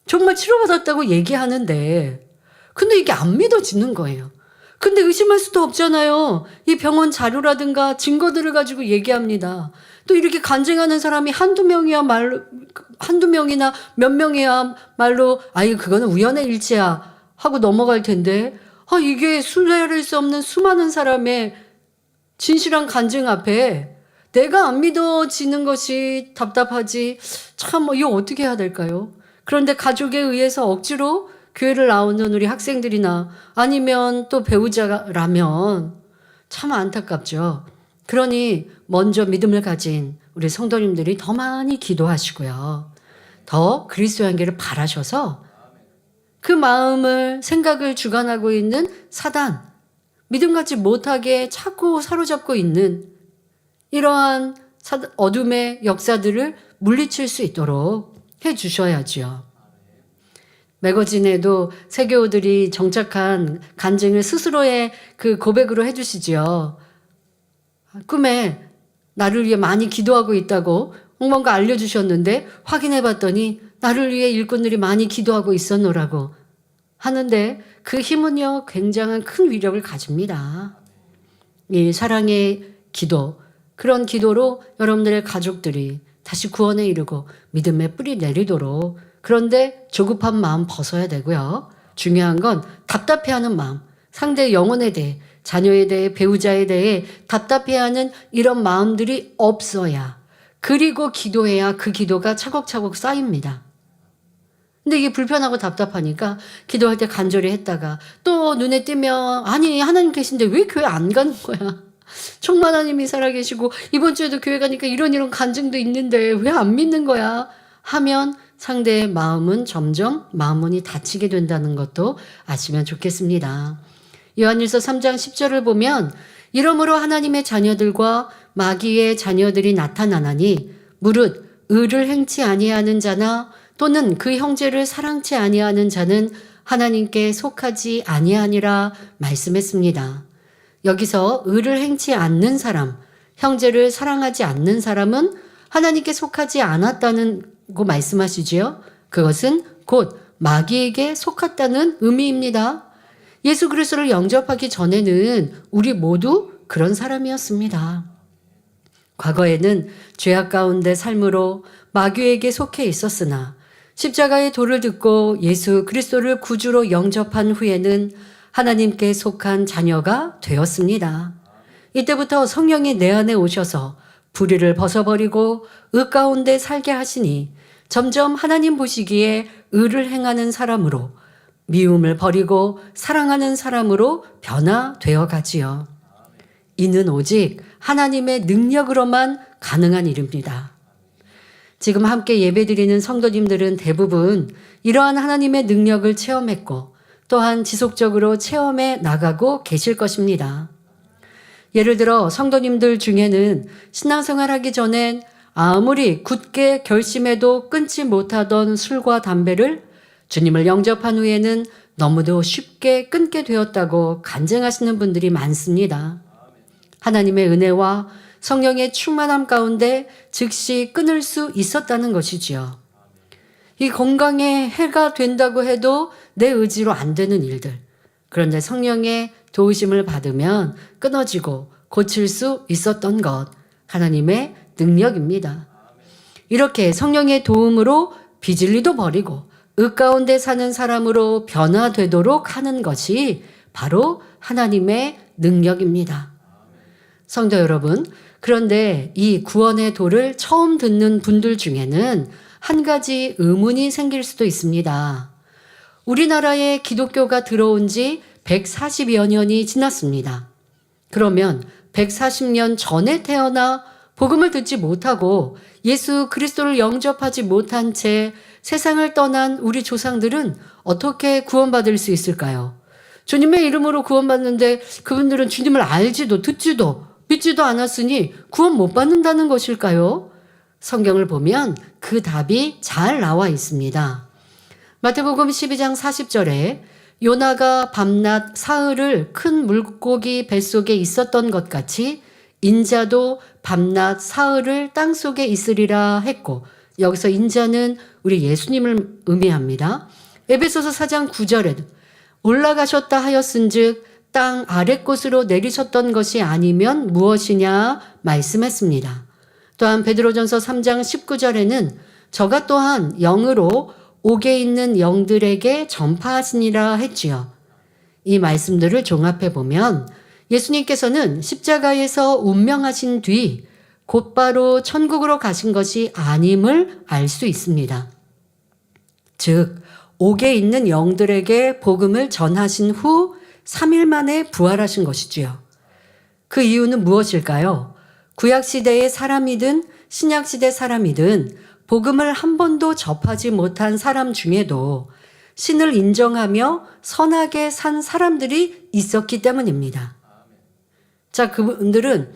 정말 치료받았다고 얘기하는데 근데 이게 안 믿어지는 거예요. 근데 의심할 수도 없잖아요. 이 병원 자료라든가 증거들을 가지고 얘기합니다. 또 이렇게 간증하는 사람이 한두 명이나 몇 명이야말로 아이 그거는 우연의 일치야 하고 넘어갈 텐데 이게 신뢰할 수 없는 수많은 사람의 진실한 간증 앞에 내가 안 믿어지는 것이 답답하지. 참 이거 어떻게 해야 될까요? 그런데 가족에 의해서 억지로 교회를 나오는 우리 학생들이나 아니면 또 배우자라면 참 안타깝죠. 그러니 먼저 믿음을 가진 우리 성도님들이 더 많이 기도하시고요. 더 그리스도의 한계를 바라셔서 그 마음을 생각을 주관하고 있는 사단, 믿음 갖지 못하게 자꾸 사로잡고 있는 이러한 어둠의 역사들을 물리칠 수 있도록 해 주셔야지요. 매거진에도 세교우들이 정착한 간증을 스스로의 그 고백으로 해주시지요. 꿈에 나를 위해 많이 기도하고 있다고 뭔가 알려주셨는데 확인해 봤더니 나를 위해 일꾼들이 많이 기도하고 있었노라고 하는데 그 힘은요 굉장한 큰 위력을 가집니다. 이 사랑의 기도, 그런 기도로 여러분들의 가족들이 다시 구원에 이르고 믿음의 뿌리 내리도록. 그런데 조급한 마음 벗어야 되고요. 중요한 건 답답해하는 마음, 상대의 영혼에 대해, 자녀에 대해, 배우자에 대해 답답해하는 이런 마음들이 없어야, 그리고 기도해야 그 기도가 차곡차곡 쌓입니다. 근데 이게 불편하고 답답하니까 기도할 때 간절히 했다가 또 눈에 띄면 아니 하나님 계신데 왜 교회 안 가는 거야? 총만하님이 살아계시고 이번 주에도 교회 가니까 이런 간증도 있는데 왜 안 믿는 거야? 하면 상대의 마음은 점점 마음문이 닫히게 된다는 것도 아시면 좋겠습니다. 요한일서 3장 10절을 보면 이러므로 하나님의 자녀들과 마귀의 자녀들이 나타나나니 무릇 의를 행치 아니하는 자나 또는 그 형제를 사랑치 아니하는 자는 하나님께 속하지 아니하니라 말씀했습니다. 여기서 의를 행치 않는 사람, 형제를 사랑하지 않는 사람은 하나님께 속하지 않았다는 고 말씀하시지요. 그것은 곧 마귀에게 속았다는 의미입니다. 예수 그리스도를 영접하기 전에는 우리 모두 그런 사람이었습니다. 과거에는 죄악 가운데 삶으로 마귀에게 속해 있었으나 십자가의 도를 듣고 예수 그리스도를 구주로 영접한 후에는 하나님께 속한 자녀가 되었습니다. 이때부터 성령이 내 안에 오셔서 불의를 벗어버리고 의 가운데 살게 하시니 점점 하나님 보시기에 의를 행하는 사람으로, 미움을 버리고 사랑하는 사람으로 변화되어 가지요. 이는 오직 하나님의 능력으로만 가능한 일입니다. 지금 함께 예배드리는 성도님들은 대부분 이러한 하나님의 능력을 체험했고 또한 지속적으로 체험해 나가고 계실 것입니다. 예를 들어 성도님들 중에는 신앙생활하기 전엔 아무리 굳게 결심해도 끊지 못하던 술과 담배를 주님을 영접한 후에는 너무도 쉽게 끊게 되었다고 간증하시는 분들이 많습니다. 하나님의 은혜와 성령의 충만함 가운데 즉시 끊을 수 있었다는 것이지요. 이 건강에 해가 된다고 해도 내 의지로 안 되는 일들. 그런데 성령의 도우심을 받으면 끊어지고 고칠 수 있었던 것, 하나님의 능력입니다. 이렇게 성령의 도움으로 비진리도 버리고 의 가운데 사는 사람으로 변화되도록 하는 것이 바로 하나님의 능력입니다. 성도 여러분, 그런데 이 구원의 도를 처음 듣는 분들 중에는 한 가지 의문이 생길 수도 있습니다. 우리나라에 기독교가 들어온 지 140여 년이 지났습니다. 그러면 140년 전에 태어나 복음을 듣지 못하고 예수 그리스도를 영접하지 못한 채 세상을 떠난 우리 조상들은 어떻게 구원받을 수 있을까요? 주님의 이름으로 구원받는데 그분들은 주님을 알지도 듣지도 믿지도 않았으니 구원 못 받는다는 것일까요? 성경을 보면 그 답이 잘 나와 있습니다. 마태복음 12장 40절에 요나가 밤낮 사흘을 큰 물고기 뱃속에 있었던 것 같이 인자도 밤낮 사흘을 땅속에 있으리라 했고 여기서 인자는 우리 예수님을 의미합니다. 에베소서 4장 9절에도 올라가셨다 하였은즉 땅 아래 곳으로 내리셨던 것이 아니면 무엇이냐 말씀했습니다. 또한 베드로전서 3장 19절에는 저가 또한 영으로 옥에 있는 영들에게 전파하시니라 했지요. 이 말씀들을 종합해 보면 예수님께서는 십자가에서 운명하신 뒤 곧바로 천국으로 가신 것이 아님을 알 수 있습니다. 즉 옥에 있는 영들에게 복음을 전하신 후 3일 만에 부활하신 것이지요. 그 이유는 무엇일까요? 구약시대의 사람이든 신약시대 사람이든 복음을 한 번도 접하지 못한 사람 중에도 신을 인정하며 선하게 산 사람들이 있었기 때문입니다. 자, 그분들은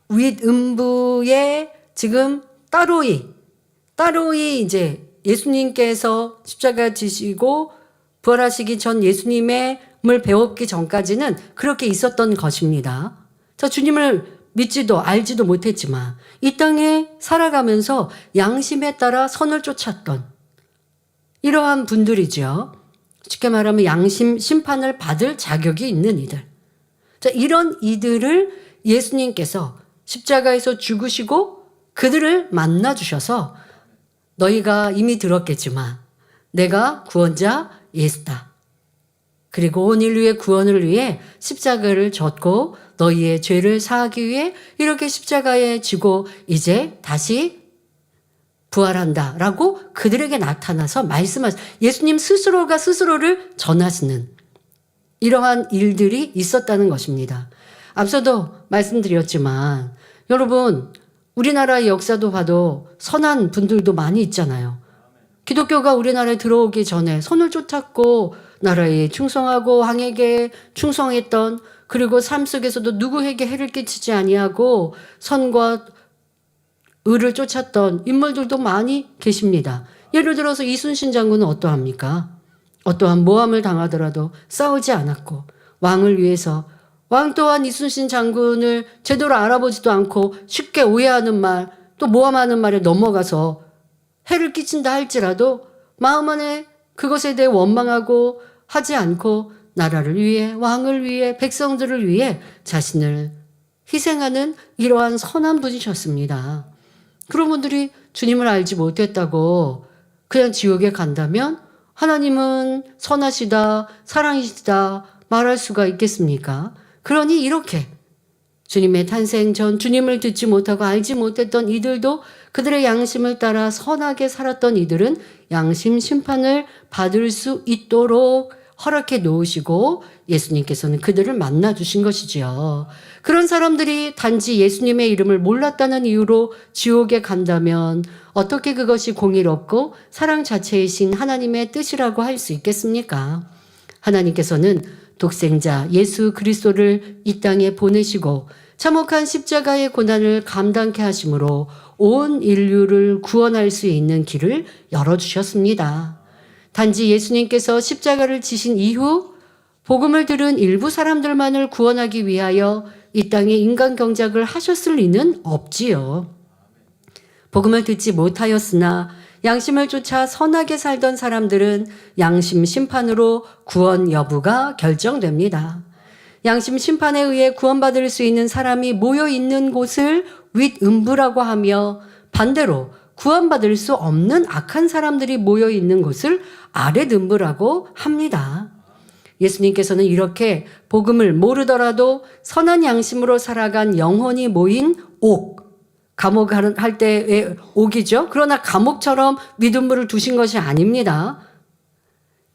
윗음부에 지금 따로이 이제 예수님께서 십자가 지시고 부활하시기 전 예수님을 배웠기 전까지는 그렇게 있었던 것입니다. 자, 주님을 믿지도 알지도 못했지만 이 땅에 살아가면서 양심에 따라 선을 쫓았던 이러한 분들이죠. 쉽게 말하면 양심 심판을 받을 자격이 있는 이들. 자, 이런 이들을 예수님께서 십자가에서 죽으시고 그들을 만나 주셔서 너희가 이미 들었겠지만 내가 구원자 예수다. 그리고 온 인류의 구원을 위해 십자가를 졌고 너희의 죄를 사하기 위해 이렇게 십자가에 지고 이제 다시 부활한다 라고 그들에게 나타나서 말씀하시는 예수님 스스로가 스스로를 전하시는 이러한 일들이 있었다는 것입니다. 앞서도 말씀드렸지만 여러분 우리나라의 역사도 봐도 선한 분들도 많이 있잖아요. 기독교가 우리나라에 들어오기 전에 선을 쫓았고 나라에 충성하고 왕에게 충성했던 그리고 삶 속에서도 누구에게 해를 끼치지 아니하고 선과 의를 쫓았던 인물들도 많이 계십니다. 예를 들어서 이순신 장군은 어떠합니까? 어떠한 모함을 당하더라도 싸우지 않았고 왕을 위해서 왕 또한 이순신 장군을 제대로 알아보지도 않고 쉽게 오해하는 말 또 모함하는 말에 넘어가서 해를 끼친다 할지라도 마음 안에 그것에 대해 원망하고 하지 않고 나라를 위해 왕을 위해 백성들을 위해 자신을 희생하는 이러한 선한 분이셨습니다. 그런 분들이 주님을 알지 못했다고 그냥 지옥에 간다면 하나님은 선하시다 사랑이시다 말할 수가 있겠습니까? 그러니 이렇게 주님의 탄생 전 주님을 듣지 못하고 알지 못했던 이들도 그들의 양심을 따라 선하게 살았던 이들은 양심 심판을 받을 수 있도록 허락해 놓으시고 예수님께서는 그들을 만나 주신 것이지요. 그런 사람들이 단지 예수님의 이름을 몰랐다는 이유로 지옥에 간다면 어떻게 그것이 공의롭고 사랑 자체이신 하나님의 뜻이라고 할 수 있겠습니까? 하나님께서는 독생자 예수 그리스도를 이 땅에 보내시고 참혹한 십자가의 고난을 감당케 하심으로 온 인류를 구원할 수 있는 길을 열어주셨습니다. 단지 예수님께서 십자가를 지신 이후 복음을 들은 일부 사람들만을 구원하기 위하여 이 땅에 인간 경작을 하셨을 리는 없지요. 복음을 듣지 못하였으나 양심을 쫓아 선하게 살던 사람들은 양심 심판으로 구원 여부가 결정됩니다. 양심 심판에 의해 구원받을 수 있는 사람이 모여 있는 곳을 윗음부라고 하며 반대로 구원받을 수 없는 악한 사람들이 모여 있는 곳을 아랫음부라고 합니다. 예수님께서는 이렇게 복음을 모르더라도 선한 양심으로 살아간 영혼이 모인 옥, 감옥 할 때의 옥이죠. 그러나 감옥처럼 윗음부를 두신 것이 아닙니다.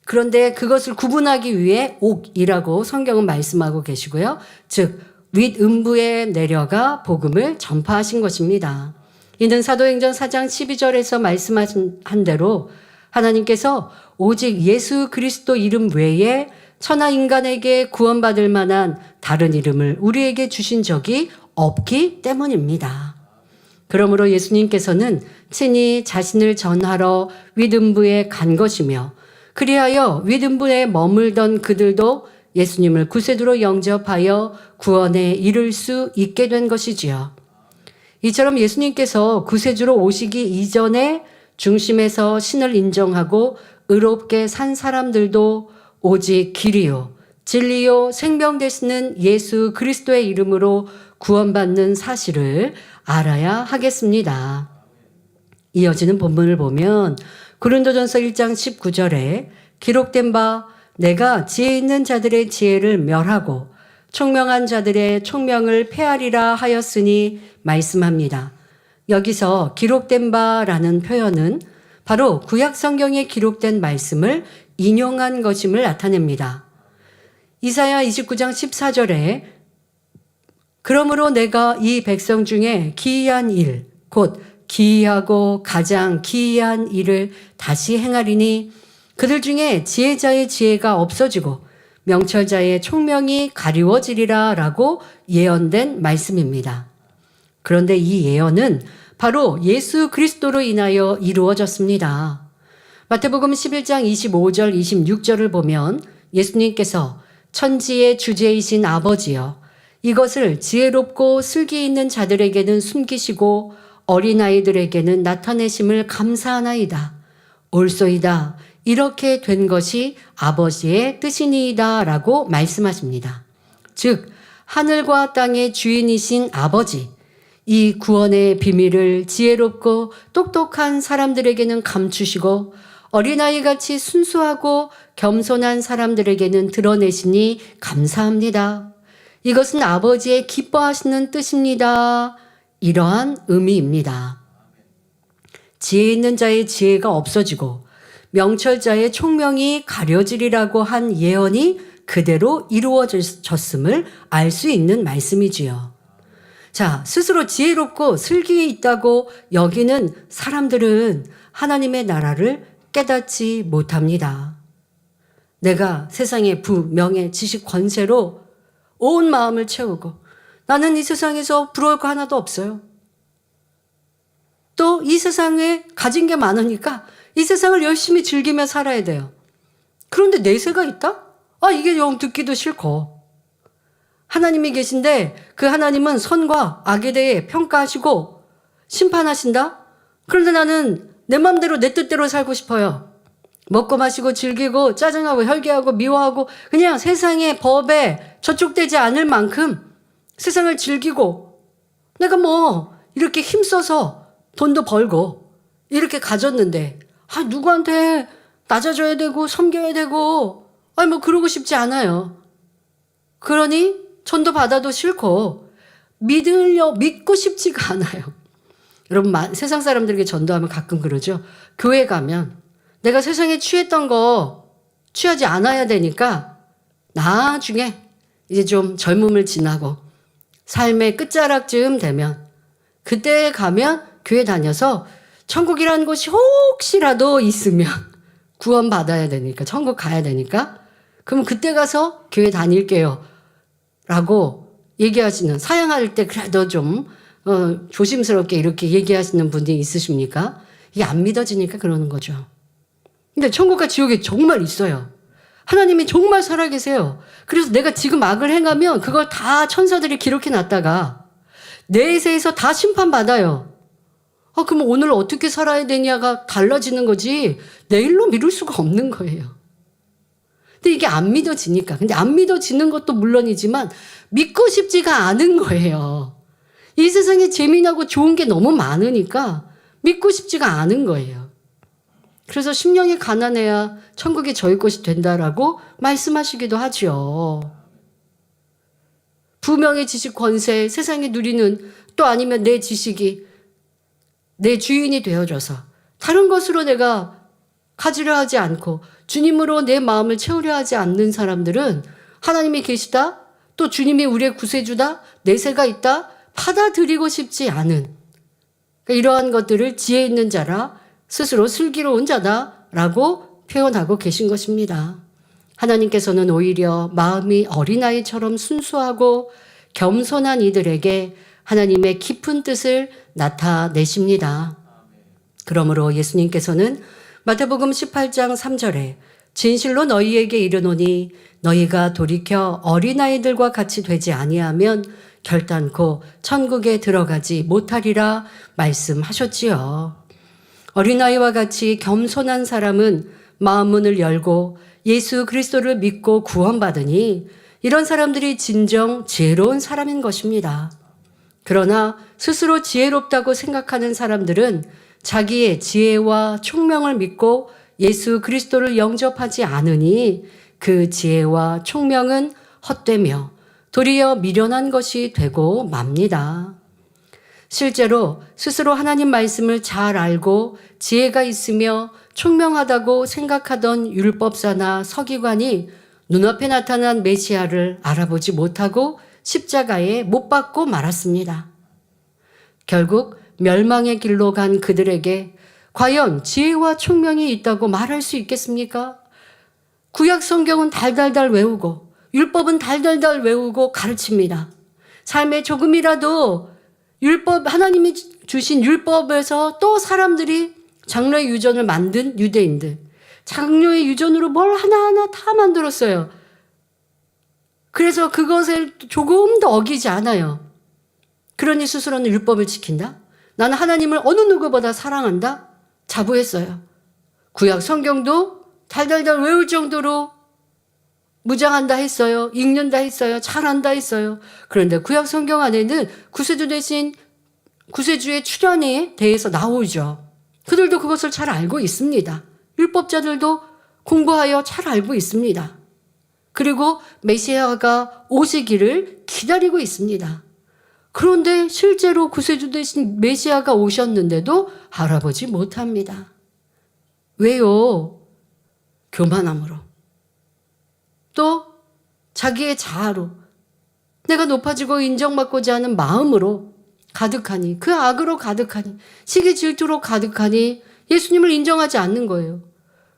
그런데 그것을 구분하기 위해 옥이라고 성경은 말씀하고 계시고요. 즉 윗음부에 내려가 복음을 전파하신 것입니다. 이는 사도행전 4장 12절에서 말씀하신 대로 하나님께서 오직 예수 그리스도 이름 외에 천하 인간에게 구원받을 만한 다른 이름을 우리에게 주신 적이 없기 때문입니다. 그러므로 예수님께서는 친히 자신을 전하러 윗음부에 간 것이며 그리하여 윗음부에 머물던 그들도 예수님을 구세주로 영접하여 구원에 이를 수 있게 된 것이지요. 이처럼 예수님께서 구세주로 오시기 이전에 중심에서 신을 인정하고 의롭게 산 사람들도 오직 길이요 진리요 생명 되시는 예수 그리스도의 이름으로 구원받는 사실을 알아야 하겠습니다. 이어지는 본문을 보면 고린도전서 1장 19절에 기록된 바 내가 지혜 있는 자들의 지혜를 멸하고 총명한 자들의 총명을 폐하리라 하였으니 말씀합니다. 여기서 기록된 바라는 표현은 바로 구약 성경에 기록된 말씀을 인용한 것임을 나타냅니다. 이사야 29장 14절에 그러므로 내가 이 백성 중에 기이한 일, 곧 기이하고 가장 기이한 일을 다시 행하리니 그들 중에 지혜자의 지혜가 없어지고 명철자의 총명이 가리워지리라 라고 예언된 말씀입니다. 그런데 이 예언은 바로 예수 그리스도로 인하여 이루어졌습니다. 마태복음 11장 25절 26절을 보면 예수님께서 천지의 주제이신 아버지여 이것을 지혜롭고 슬기 있는 자들에게는 숨기시고 어린아이들에게는 나타내심을 감사하나이다. 옳소이다. 이렇게 된 것이 아버지의 뜻이니이다 라고 말씀하십니다. 즉 하늘과 땅의 주인이신 아버지, 이 구원의 비밀을 지혜롭고 똑똑한 사람들에게는 감추시고 어린아이같이 순수하고 겸손한 사람들에게는 드러내시니 감사합니다. 이것은 아버지의 기뻐하시는 뜻입니다. 이러한 의미입니다. 지혜 있는 자의 지혜가 없어지고 명철자의 총명이 가려지리라고 한 예언이 그대로 이루어졌음을 알 수 있는 말씀이지요. 자, 스스로 지혜롭고 슬기 있다고 여기는 사람들은 하나님의 나라를 깨닫지 못합니다. 내가 세상의 부, 명예, 지식, 권세로 온 마음을 채우고 나는 이 세상에서 부러울 거 하나도 없어요. 또 이 세상에 가진 게 많으니까 이 세상을 열심히 즐기며 살아야 돼요. 그런데 내세가 있다? 이게 영 듣기도 싫고. 하나님이 계신데 그 하나님은 선과 악에 대해 평가하시고 심판하신다? 그런데 나는 내 마음대로 내 뜻대로 살고 싶어요. 먹고 마시고 즐기고 짜증하고 혈기하고 미워하고 그냥 세상의 법에 저촉되지 않을 만큼 세상을 즐기고 내가 이렇게 힘써서 돈도 벌고 이렇게 가졌는데 누구한테 낮아져야 되고 섬겨야 되고 그러고 싶지 않아요. 그러니 전도 받아도 싫고 믿고 싶지가 않아요. 여러분 세상 사람들에게 전도하면 가끔 그러죠. 교회 가면 내가 세상에 취했던 거 취하지 않아야 되니까 나중에 이제 좀 젊음을 지나고 삶의 끝자락쯤 되면 그때 가면 교회 다녀서 천국이라는 곳이 혹시라도 있으면 구원 받아야 되니까 천국 가야 되니까 그럼 그때 가서 교회 다닐게요 라고 얘기하시는 사양할 때 그래도 좀 조심스럽게 이렇게 얘기하시는 분이 있으십니까? 이게 안 믿어지니까 그러는 거죠. 근데 천국과 지옥이 정말 있어요. 하나님이 정말 살아계세요. 그래서 내가 지금 악을 행하면 그걸 다 천사들이 기록해 놨다가 내세에서 다 심판받아요. 그럼 오늘 어떻게 살아야 되냐가 달라지는 거지 내일로 미룰 수가 없는 거예요. 근데 이게 안 믿어지니까. 근데 안 믿어지는 것도 물론이지만 믿고 싶지가 않은 거예요. 이 세상에 재미나고 좋은 게 너무 많으니까 믿고 싶지가 않은 거예요. 그래서 심령이 가난해야 천국이 저희 것이 된다라고 말씀하시기도 하죠. 부명의 지식 권세, 세상에 누리는 또 아니면 내 지식이 내 주인이 되어줘서 다른 것으로 내가 가지려 하지 않고 주님으로 내 마음을 채우려 하지 않는 사람들은 하나님이 계시다, 또 주님이 우리의 구세주다, 내세가 있다, 받아들이고 싶지 않은 이러한 것들을 지혜 있는 자라 스스로 슬기로운 자다라고 표현하고 계신 것입니다. 하나님께서는 오히려 마음이 어린아이처럼 순수하고 겸손한 이들에게 하나님의 깊은 뜻을 나타내십니다. 그러므로 예수님께서는 마태복음 18장 3절에 진실로 너희에게 이르노니 너희가 돌이켜 어린아이들과 같이 되지 아니하면 결단코 천국에 들어가지 못하리라 말씀하셨지요. 어린아이와 같이 겸손한 사람은 마음 문을 열고 예수 그리스도를 믿고 구원받으니 이런 사람들이 진정 지혜로운 사람인 것입니다. 그러나 스스로 지혜롭다고 생각하는 사람들은 자기의 지혜와 총명을 믿고 예수 그리스도를 영접하지 않으니 그 지혜와 총명은 헛되며 도리어 미련한 것이 되고 맙니다. 실제로 스스로 하나님 말씀을 잘 알고 지혜가 있으며 총명하다고 생각하던 율법사나 서기관이 눈앞에 나타난 메시아를 알아보지 못하고 십자가에 못 박고 말았습니다. 결국 멸망의 길로 간 그들에게 과연 지혜와 총명이 있다고 말할 수 있겠습니까? 구약 성경은 달달달 외우고 율법은 달달달 외우고 가르칩니다. 삶에 조금이라도 하나님이 주신 율법에서 또 사람들이 장로의 유전을 만든 유대인들, 장로의 유전으로 뭘 하나하나 다 만들었어요. 그래서 그것을 조금 더 어기지 않아요. 그러니 스스로는 율법을 지킨다? 나는 하나님을 어느 누구보다 사랑한다? 자부했어요. 구약 성경도 달달달 외울 정도로 무장한다 했어요. 읽는다 했어요. 잘한다 했어요. 그런데 구약 성경 안에는 구세주 대신 구세주의 출현에 대해서 나오죠. 그들도 그것을 잘 알고 있습니다. 율법자들도 공부하여 잘 알고 있습니다. 그리고 메시아가 오시기를 기다리고 있습니다. 그런데 실제로 구세주 대신 메시아가 오셨는데도 알아보지 못합니다. 왜요? 교만함으로. 또 자기의 자아로, 내가 높아지고 인정받고자 하는 마음으로 가득하니, 그 악으로 가득하니, 시기 질투로 가득하니 예수님을 인정하지 않는 거예요.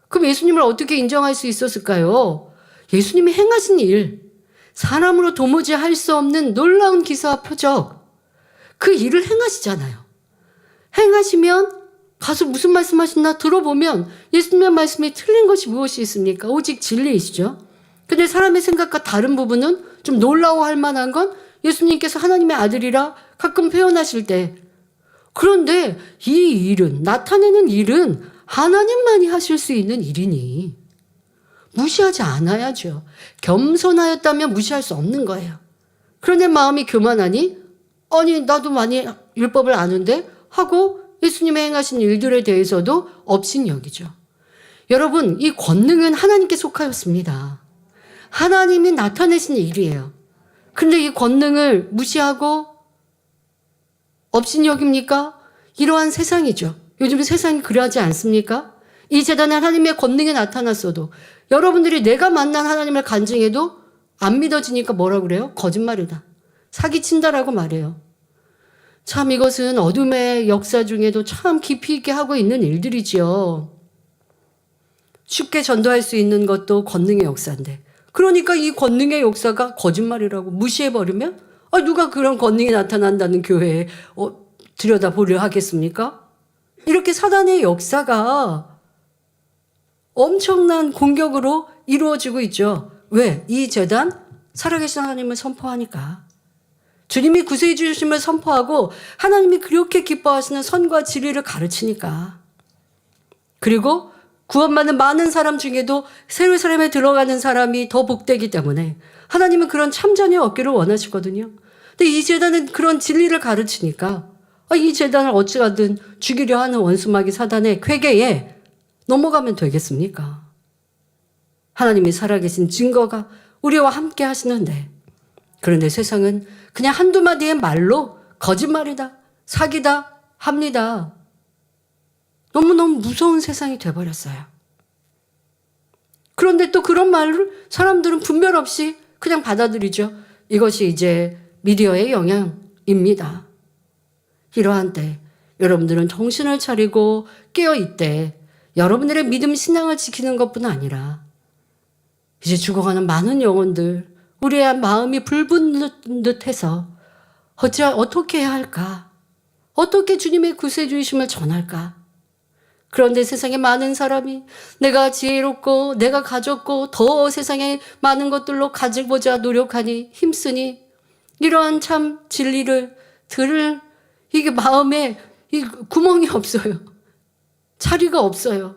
그럼 예수님을 어떻게 인정할 수 있었을까요? 예수님이 행하신 일, 사람으로 도무지 할 수 없는 놀라운 기사와 표적, 그 일을 행하시잖아요. 행하시면 가서 무슨 말씀하셨나 들어보면 예수님의 말씀이 틀린 것이 무엇이 있습니까? 오직 진리이시죠. 근데 사람의 생각과 다른 부분은 좀 놀라워할 만한 건 예수님께서 하나님의 아들이라 가끔 표현하실 때, 그런데 이 일은, 나타내는 일은 하나님만이 하실 수 있는 일이니 무시하지 않아야죠. 겸손하였다면 무시할 수 없는 거예요. 그런데 마음이 교만하니, 아니 나도 많이 율법을 아는데 하고 예수님의 행하신 일들에 대해서도 업신여기죠. 여러분, 이 권능은 하나님께 속하였습니다. 하나님이 나타내신 일이에요. 근데 이 권능을 무시하고 업신여깁니까? 이러한 세상이죠. 요즘 세상이 그러하지 않습니까? 이 재단에 하나님의 권능이 나타났어도 여러분들이 내가 만난 하나님을 간증해도 안 믿어지니까 뭐라 그래요? 거짓말이다. 사기친다라고 말해요. 참 이것은 어둠의 역사 중에도 참 깊이 있게 하고 있는 일들이지요. 쉽게 전도할 수 있는 것도 권능의 역사인데, 그러니까 이 권능의 역사가 거짓말이라고 무시해버리면 누가 그런 권능이 나타난다는 교회에 들여다보려 하겠습니까? 이렇게 사단의 역사가 엄청난 공격으로 이루어지고 있죠. 왜? 이 재단 살아계신 하나님을 선포하니까. 주님이 구세해 주심을 선포하고 하나님이 그렇게 기뻐하시는 선과 진리를 가르치니까. 그리고 구원받는 많은 사람 중에도 예루살렘에 들어가는 사람이 더 복되기 때문에 하나님은 그런 참전이 없기를 원하시거든요. 근데 이 재단은 그런 진리를 가르치니까 이 재단을 어찌하든 죽이려 하는 원수마귀 사단의 쾌계에 넘어가면 되겠습니까? 하나님이 살아계신 증거가 우리와 함께 하시는데, 그런데 세상은 그냥 한두 마디의 말로 거짓말이다, 사기다 합니다. 너무너무 무서운 세상이 돼버렸어요. 그런데 또 그런 말을 사람들은 분별 없이 그냥 받아들이죠. 이것이 이제 미디어의 영향입니다. 이러한 때 여러분들은 정신을 차리고 깨어있되 여러분들의 믿음 신앙을 지키는 것뿐 아니라 이제 죽어가는 많은 영혼들, 우리의 마음이 불붙는 듯해서 어떻게 해야 할까? 어떻게 주님의 구세주이심을 전할까? 그런데 세상에 많은 사람이 내가 지혜롭고 내가 가졌고 더 세상에 많은 것들로 가지고자 노력하니 힘쓰니 이러한 참 진리를 들을 이게 마음에 이 구멍이 없어요. 자리가 없어요.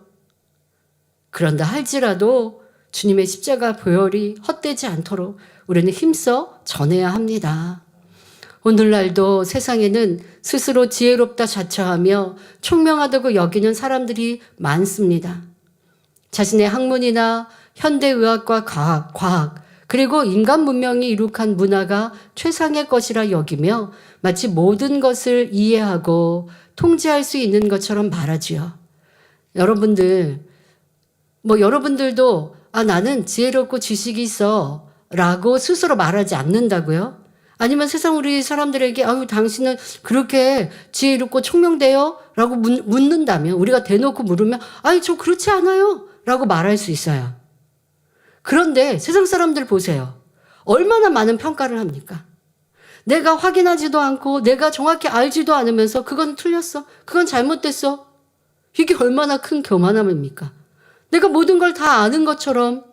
그런다 할지라도 주님의 십자가 보혈이 헛되지 않도록 우리는 힘써 전해야 합니다. 오늘날도 세상에는 스스로 지혜롭다 자처하며 총명하다고 여기는 사람들이 많습니다. 자신의 학문이나 현대의학과 과학 그리고 인간 문명이 이룩한 문화가 최상의 것이라 여기며 마치 모든 것을 이해하고 통제할 수 있는 것처럼 말하지요. 여러분들도 나는 지혜롭고 지식이 있어 라고 스스로 말하지 않는다고요? 아니면 세상 우리 사람들에게 당신은 그렇게 지혜롭고 총명돼요? 라고 묻는다면, 우리가 대놓고 물으면 저 그렇지 않아요 라고 말할 수 있어요. 그런데 세상 사람들 보세요. 얼마나 많은 평가를 합니까? 내가 확인하지도 않고 내가 정확히 알지도 않으면서 그건 틀렸어, 그건 잘못됐어. 이게 얼마나 큰 교만함입니까? 내가 모든 걸 다 아는 것처럼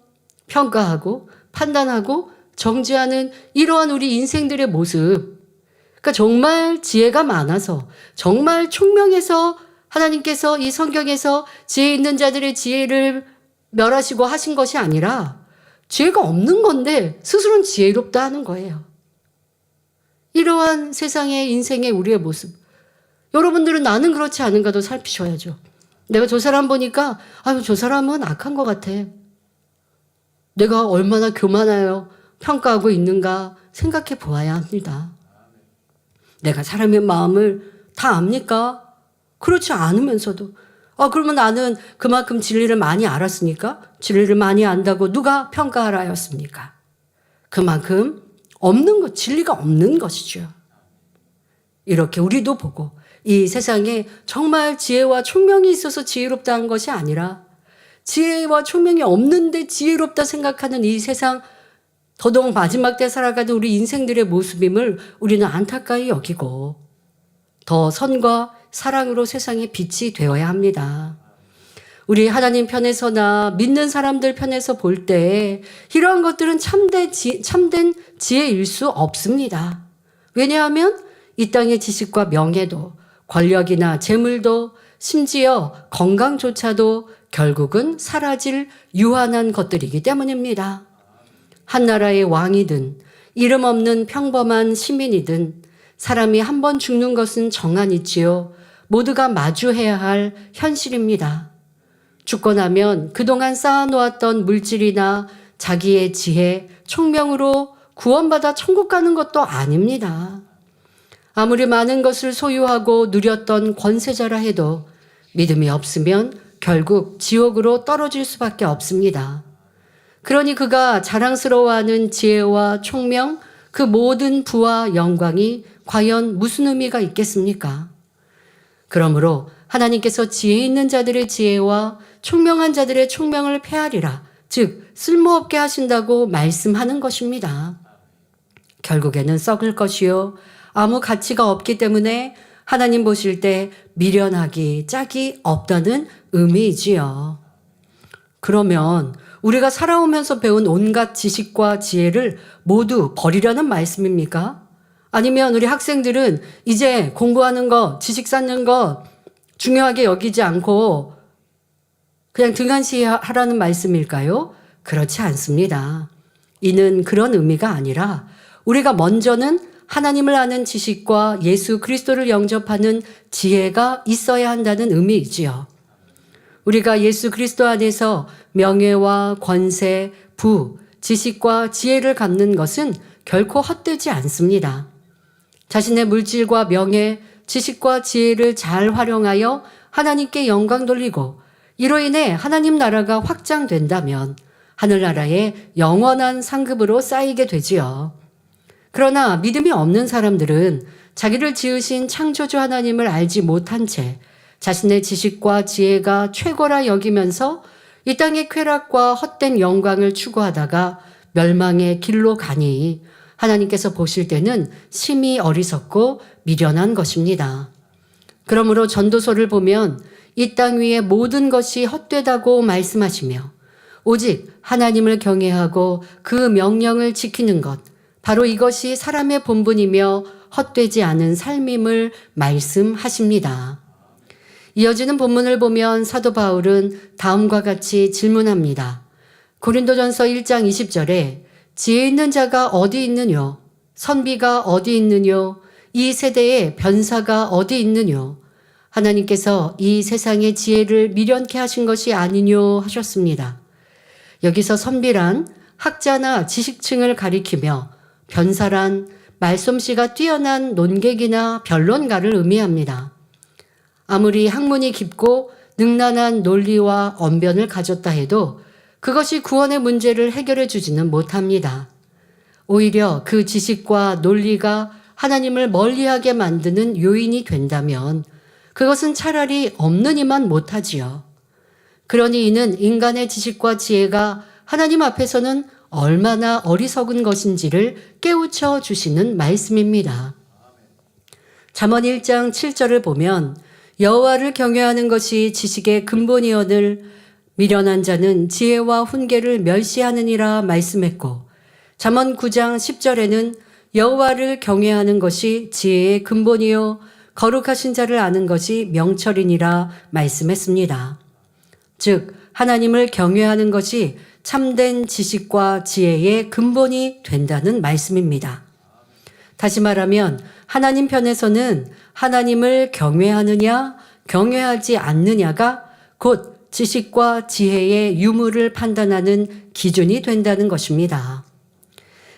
평가하고 판단하고 정죄하는 이러한 우리 인생들의 모습. 그러니까 정말 지혜가 많아서, 정말 총명해서 하나님께서 이 성경에서 지혜 있는 자들의 지혜를 멸하시고 하신 것이 아니라 지혜가 없는 건데 스스로는 지혜롭다 하는 거예요. 이러한 세상의 인생의 우리의 모습. 여러분들은 나는 그렇지 않은가도 살피셔야죠. 내가 저 사람 보니까 저 사람은 악한 것 같아. 내가 얼마나 교만하여 평가하고 있는가 생각해 보아야 합니다. 내가 사람의 마음을 다 압니까? 그렇지 않으면서도 그러면 나는 그만큼 진리를 많이 알았으니까 진리를 많이 안다고 누가 평가하라 하였습니까? 그만큼 진리가 없는 것이죠. 이렇게 우리도 보고 이 세상에 정말 지혜와 총명이 있어서 지혜롭다는 것이 아니라 지혜와 총명이 없는데 지혜롭다 생각하는 이 세상, 더더욱 마지막 때 살아가는 우리 인생들의 모습임을 우리는 안타까이 여기고 더 선과 사랑으로 세상에 빛이 되어야 합니다. 우리 하나님 편에서나 믿는 사람들 편에서 볼 때 이러한 것들은 참된 지혜일 수 없습니다. 왜냐하면 이 땅의 지식과 명예도 권력이나 재물도 심지어 건강조차도 결국은 사라질 유한한 것들이기 때문입니다. 한 나라의 왕이든 이름 없는 평범한 시민이든 사람이 한 번 죽는 것은 정한이지요. 모두가 마주해야 할 현실입니다. 죽고 나면 그동안 쌓아놓았던 물질이나 자기의 지혜, 총명으로 구원받아 천국 가는 것도 아닙니다. 아무리 많은 것을 소유하고 누렸던 권세자라 해도 믿음이 없으면 결국 지옥으로 떨어질 수밖에 없습니다. 그러니 그가 자랑스러워하는 지혜와 총명, 그 모든 부와 영광이 과연 무슨 의미가 있겠습니까? 그러므로 하나님께서 지혜 있는 자들의 지혜와 총명한 자들의 총명을 폐하리라, 즉 쓸모없게 하신다고 말씀하는 것입니다. 결국에는 썩을 것이요 아무 가치가 없기 때문에 하나님 보실 때 미련하기 짝이 없다는 의미이지요. 그러면 우리가 살아오면서 배운 온갖 지식과 지혜를 모두 버리라는 말씀입니까? 아니면 우리 학생들은 이제 공부하는 것, 지식 쌓는 것 중요하게 여기지 않고 그냥 등한시하라는 말씀일까요? 그렇지 않습니다. 이는 그런 의미가 아니라 우리가 먼저는 하나님을 아는 지식과 예수 그리스도를 영접하는 지혜가 있어야 한다는 의미이지요. 우리가 예수 그리스도 안에서 명예와 권세, 부, 지식과 지혜를 갖는 것은 결코 헛되지 않습니다. 자신의 물질과 명예, 지식과 지혜를 잘 활용하여 하나님께 영광 돌리고 이로 인해 하나님 나라가 확장된다면 하늘나라의 영원한 상급으로 쌓이게 되지요. 그러나 믿음이 없는 사람들은 자기를 지으신 창조주 하나님을 알지 못한 채 자신의 지식과 지혜가 최고라 여기면서 이 땅의 쾌락과 헛된 영광을 추구하다가 멸망의 길로 가니 하나님께서 보실 때는 심히 어리석고 미련한 것입니다. 그러므로 전도서를 보면 이 땅 위의 모든 것이 헛되다고 말씀하시며 오직 하나님을 경외하고 그 명령을 지키는 것, 바로 이것이 사람의 본분이며 헛되지 않은 삶임을 말씀하십니다. 이어지는 본문을 보면 사도 바울은 다음과 같이 질문합니다. 고린도전서 1장 20절에 지혜 있는 자가 어디 있느뇨? 선비가 어디 있느뇨? 이 세대에 변사가 어디 있느뇨? 하나님께서 이 세상의 지혜를 미련케 하신 것이 아니뇨 하셨습니다. 여기서 선비란 학자나 지식층을 가리키며 변사란 말솜씨가 뛰어난 논객이나 변론가를 의미합니다. 아무리 학문이 깊고 능란한 논리와 언변을 가졌다 해도 그것이 구원의 문제를 해결해 주지는 못합니다. 오히려 그 지식과 논리가 하나님을 멀리하게 만드는 요인이 된다면 그것은 차라리 없는 이만 못하지요. 그러니 이는 인간의 지식과 지혜가 하나님 앞에서는 얼마나 어리석은 것인지를 깨우쳐 주시는 말씀입니다. 잠언 1장 7절을 보면 여호와를 경외하는 것이 지식의 근본이오늘 미련한 자는 지혜와 훈계를 멸시하느니라 말씀했고, 잠언 9장 10절에는 여호와를 경외하는 것이 지혜의 근본이요 거룩하신 자를 아는 것이 명철이니라 말씀했습니다. 즉 하나님을 경외하는 것이 참된 지식과 지혜의 근본이 된다는 말씀입니다. 다시 말하면 하나님 편에서는 하나님을 경외하느냐 경외하지 않느냐가 곧 지식과 지혜의 유무를 판단하는 기준이 된다는 것입니다.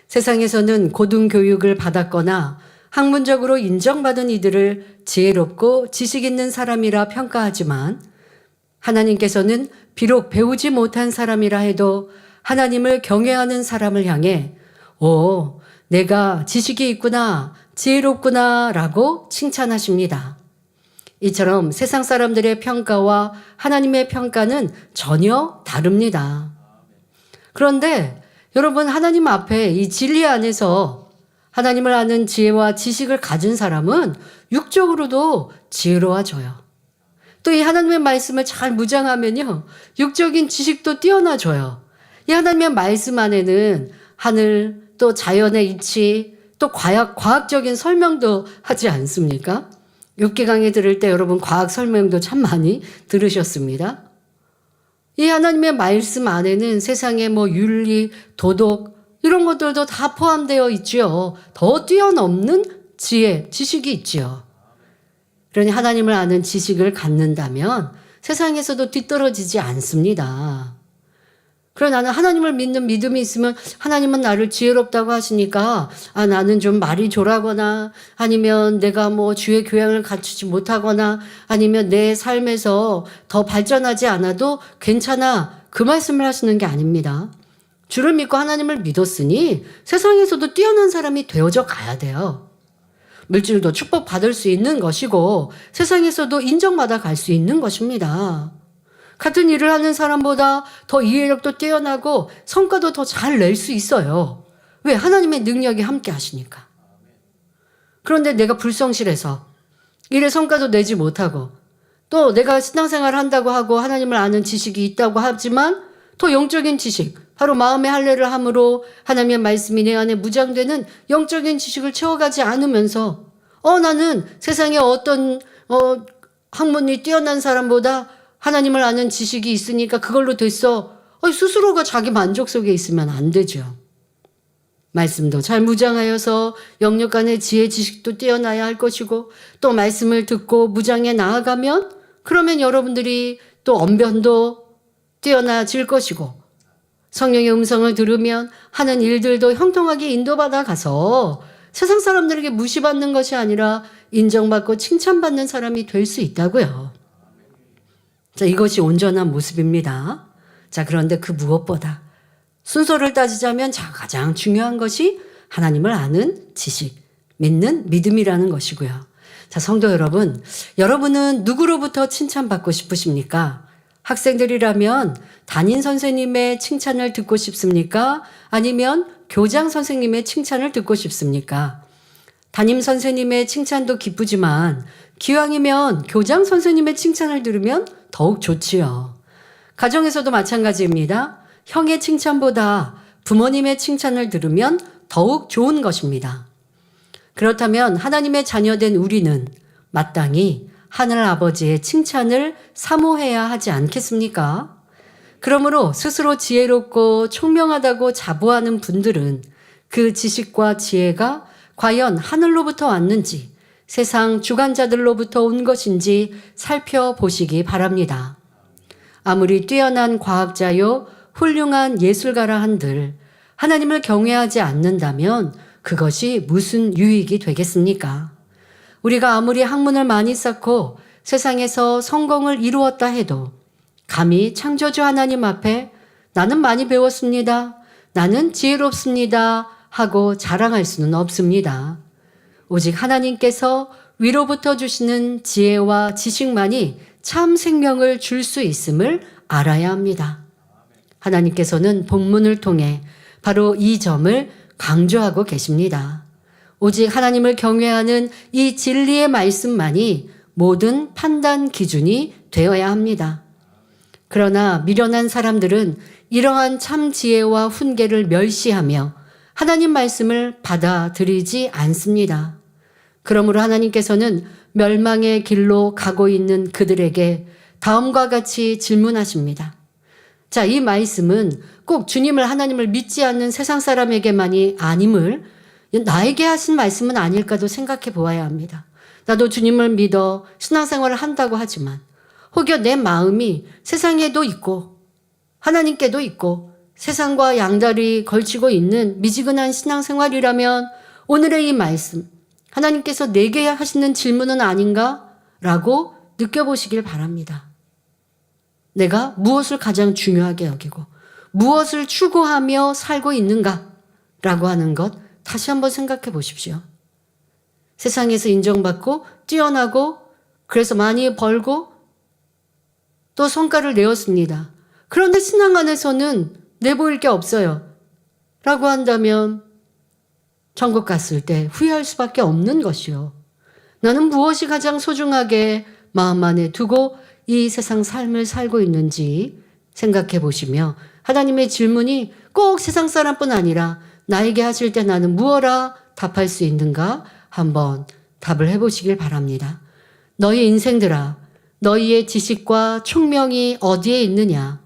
세상에서는 고등교육을 받았거나 학문적으로 인정받은 이들을 지혜롭고 지식 있는 사람이라 평가하지만 하나님께서는 비록 배우지 못한 사람이라 해도 하나님을 경외하는 사람을 향해 오, 내가 지식이 있구나, 지혜롭구나 라고 칭찬하십니다. 이처럼 세상 사람들의 평가와 하나님의 평가는 전혀 다릅니다. 그런데 여러분, 하나님 앞에 이 진리 안에서 하나님을 아는 지혜와 지식을 가진 사람은 육적으로도 지혜로워져요. 또 이 하나님의 말씀을 잘 묵상하면요, 육적인 지식도 뛰어나져요. 이 하나님의 말씀 안에는 하늘, 또 자연의 이치, 또 과학적인 설명도 하지 않습니까? 욥기 강의 들을 때 여러분 과학 설명도 참 많이 들으셨습니다. 이 하나님의 말씀 안에는 세상의 윤리, 도덕 이런 것들도 다 포함되어 있죠. 더 뛰어넘는 지혜, 지식이 있죠. 그러니 하나님을 아는 지식을 갖는다면 세상에서도 뒤떨어지지 않습니다. 그러나 나는 하나님을 믿는 믿음이 있으면 하나님은 나를 지혜롭다고 하시니까 나는 좀 말이 조라거나 아니면 내가 주의 교양을 갖추지 못하거나 아니면 내 삶에서 더 발전하지 않아도 괜찮아, 그 말씀을 하시는 게 아닙니다. 주를 믿고 하나님을 믿었으니 세상에서도 뛰어난 사람이 되어져 가야 돼요. 물질도 축복받을 수 있는 것이고 세상에서도 인정받아 갈 수 있는 것입니다. 같은 일을 하는 사람보다 더 이해력도 뛰어나고 성과도 더 잘 낼 수 있어요. 왜? 하나님의 능력이 함께 하시니까. 그런데 내가 불성실해서 일의 성과도 내지 못하고 또 내가 신앙생활을 한다고 하고 하나님을 아는 지식이 있다고 하지만 더 영적인 지식, 바로 마음의 할례를 함으로 하나님의 말씀이 내 안에 무장되는 영적인 지식을 채워가지 않으면서 나는 세상에 어떤 학문이 뛰어난 사람보다 하나님을 아는 지식이 있으니까 그걸로 됐어. 스스로가 자기 만족 속에 있으면 안 되죠. 말씀도 잘 무장하여서 영역 간의 지혜 지식도 뛰어나야 할 것이고 또 말씀을 듣고 무장해 나아가면 그러면 여러분들이 또 언변도 뛰어나질 것이고 성령의 음성을 들으면 하는 일들도 형통하게 인도받아 가서 세상 사람들에게 무시받는 것이 아니라 인정받고 칭찬받는 사람이 될 수 있다고요. 자, 이것이 온전한 모습입니다. 자, 그런데 그 무엇보다 순서를 따지자면 가장 중요한 것이 하나님을 아는 지식, 믿는 믿음이라는 것이고요. 자, 성도 여러분, 여러분은 누구로부터 칭찬받고 싶으십니까? 학생들이라면 담임 선생님의 칭찬을 듣고 싶습니까? 아니면 교장 선생님의 칭찬을 듣고 싶습니까? 담임 선생님의 칭찬도 기쁘지만 기왕이면 교장 선생님의 칭찬을 들으면 더욱 좋지요. 가정에서도 마찬가지입니다. 형의 칭찬보다 부모님의 칭찬을 들으면 더욱 좋은 것입니다. 그렇다면 하나님의 자녀된 우리는 마땅히 하늘 아버지의 칭찬을 사모해야 하지 않겠습니까? 그러므로 스스로 지혜롭고 총명하다고 자부하는 분들은 그 지식과 지혜가 과연 하늘로부터 왔는지 세상 주관자들로부터 온 것인지 살펴보시기 바랍니다. 아무리 뛰어난 과학자요 훌륭한 예술가라 한들 하나님을 경외하지 않는다면 그것이 무슨 유익이 되겠습니까? 우리가 아무리 학문을 많이 쌓고 세상에서 성공을 이루었다 해도 감히 창조주 하나님 앞에 나는 많이 배웠습니다. 나는 지혜롭습니다. 하고 자랑할 수는 없습니다. 오직 하나님께서 위로부터 주시는 지혜와 지식만이 참 생명을 줄 수 있음을 알아야 합니다. 하나님께서는 본문을 통해 바로 이 점을 강조하고 계십니다. 오직 하나님을 경외하는 이 진리의 말씀만이 모든 판단 기준이 되어야 합니다. 그러나 미련한 사람들은 이러한 참 지혜와 훈계를 멸시하며 하나님 말씀을 받아들이지 않습니다. 그러므로 하나님께서는 멸망의 길로 가고 있는 그들에게 다음과 같이 질문하십니다. 자, 이 말씀은 꼭 주님을 하나님을 믿지 않는 세상 사람에게만이 아님을 나에게 하신 말씀은 아닐까도 생각해 보아야 합니다. 나도 주님을 믿어 신앙생활을 한다고 하지만 혹여 내 마음이 세상에도 있고 하나님께도 있고 세상과 양다리 걸치고 있는 미지근한 신앙생활이라면 오늘의 이 말씀 하나님께서 내게 하시는 질문은 아닌가? 라고 느껴보시길 바랍니다. 내가 무엇을 가장 중요하게 여기고 무엇을 추구하며 살고 있는가? 라고 하는 것 다시 한번 생각해 보십시오. 세상에서 인정받고 뛰어나고 그래서 많이 벌고 또 성과를 내었습니다. 그런데 신앙 안에서는 내보일 게 없어요. 라고 한다면 천국 갔을 때 후회할 수밖에 없는 것이요. 나는 무엇이 가장 소중하게 마음 안에 두고 이 세상 삶을 살고 있는지 생각해 보시며 하나님의 질문이 꼭 세상 사람뿐 아니라 나에게 하실 때 나는 무엇라 답할 수 있는가 한번 답을 해보시길 바랍니다. 너희 인생들아, 너희의 지식과 총명이 어디에 있느냐?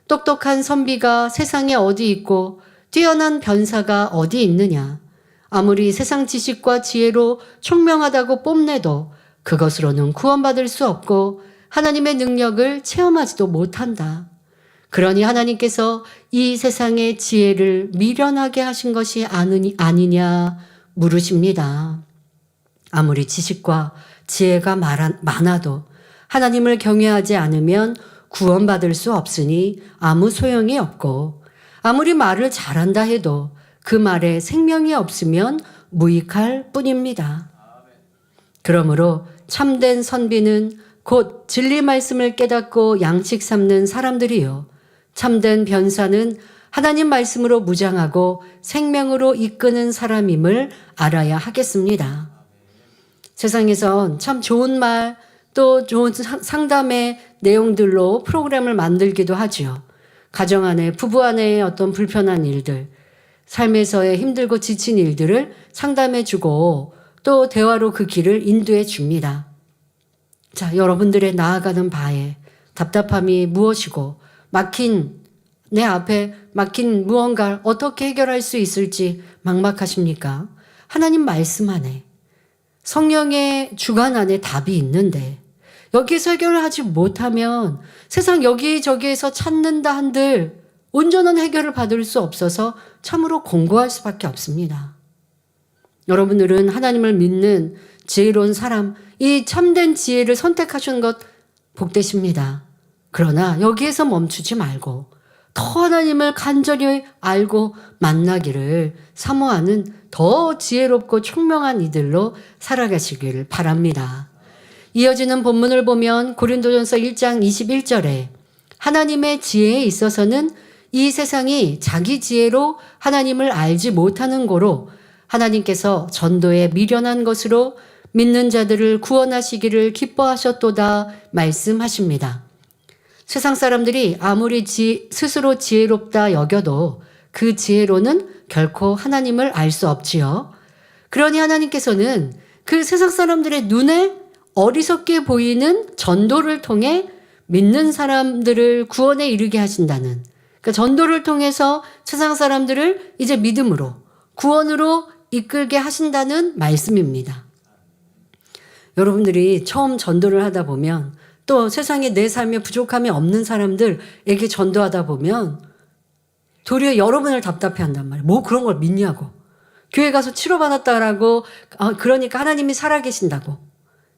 똑똑한 선비가 세상에 어디 있고 뛰어난 변사가 어디 있느냐? 아무리 세상 지식과 지혜로 총명하다고 뽐내도 그것으로는 구원받을 수 없고 하나님의 능력을 체험하지도 못한다. 그러니 하나님께서 이 세상의 지혜를 미련하게 하신 것이 아니냐 물으십니다. 아무리 지식과 지혜가 많아도 하나님을 경외하지 않으면 구원받을 수 없으니 아무 소용이 없고 아무리 말을 잘한다 해도 그 말에 생명이 없으면 무익할 뿐입니다. 그러므로 참된 선비는 곧 진리 말씀을 깨닫고 양식 삼는 사람들이요. 참된 변사는 하나님 말씀으로 무장하고 생명으로 이끄는 사람임을 알아야 하겠습니다. 세상에선 참 좋은 말 또 좋은 상담의 내용들로 프로그램을 만들기도 하죠. 가정 안에 부부 안에 어떤 불편한 일들 삶에서의 힘들고 지친 일들을 상담해 주고 또 대화로 그 길을 인도해 줍니다. 자, 여러분들의 나아가는 바에 답답함이 무엇이고 내 앞에 막힌 무언가를 어떻게 해결할 수 있을지 막막하십니까? 하나님 말씀 안에 성령의 주관 안에 답이 있는데 여기에서 해결을 하지 못하면 세상 여기저기에서 찾는다 한들 온전한 해결을 받을 수 없어서 참으로 공고할 수밖에 없습니다. 여러분들은 하나님을 믿는 지혜로운 사람, 이 참된 지혜를 선택하시는 것 복되십니다. 그러나 여기에서 멈추지 말고 더 하나님을 간절히 알고 만나기를 사모하는 더 지혜롭고 총명한 이들로 살아가시길 바랍니다. 이어지는 본문을 보면 고린도전서 1장 21절에 하나님의 지혜에 있어서는 이 세상이 자기 지혜로 하나님을 알지 못하는 고로 하나님께서 전도에 미련한 것으로 믿는 자들을 구원하시기를 기뻐하셨도다 말씀하십니다. 세상 사람들이 아무리 스스로 지혜롭다 여겨도 그 지혜로는 결코 하나님을 알 수 없지요. 그러니 하나님께서는 그 세상 사람들의 눈에 어리석게 보이는 전도를 통해 믿는 사람들을 구원에 이르게 하신다는, 그러니까 전도를 통해서 세상 사람들을 이제 믿음으로, 구원으로 이끌게 하신다는 말씀입니다. 여러분들이 처음 전도를 하다 보면, 또 세상에 내 삶에 부족함이 없는 사람들에게 전도하다 보면 도리어 여러분을 답답해 한단 말이에요. 뭐 그런 걸 믿냐고. 교회 가서 치료받았다라고, 그러니까 하나님이 살아계신다고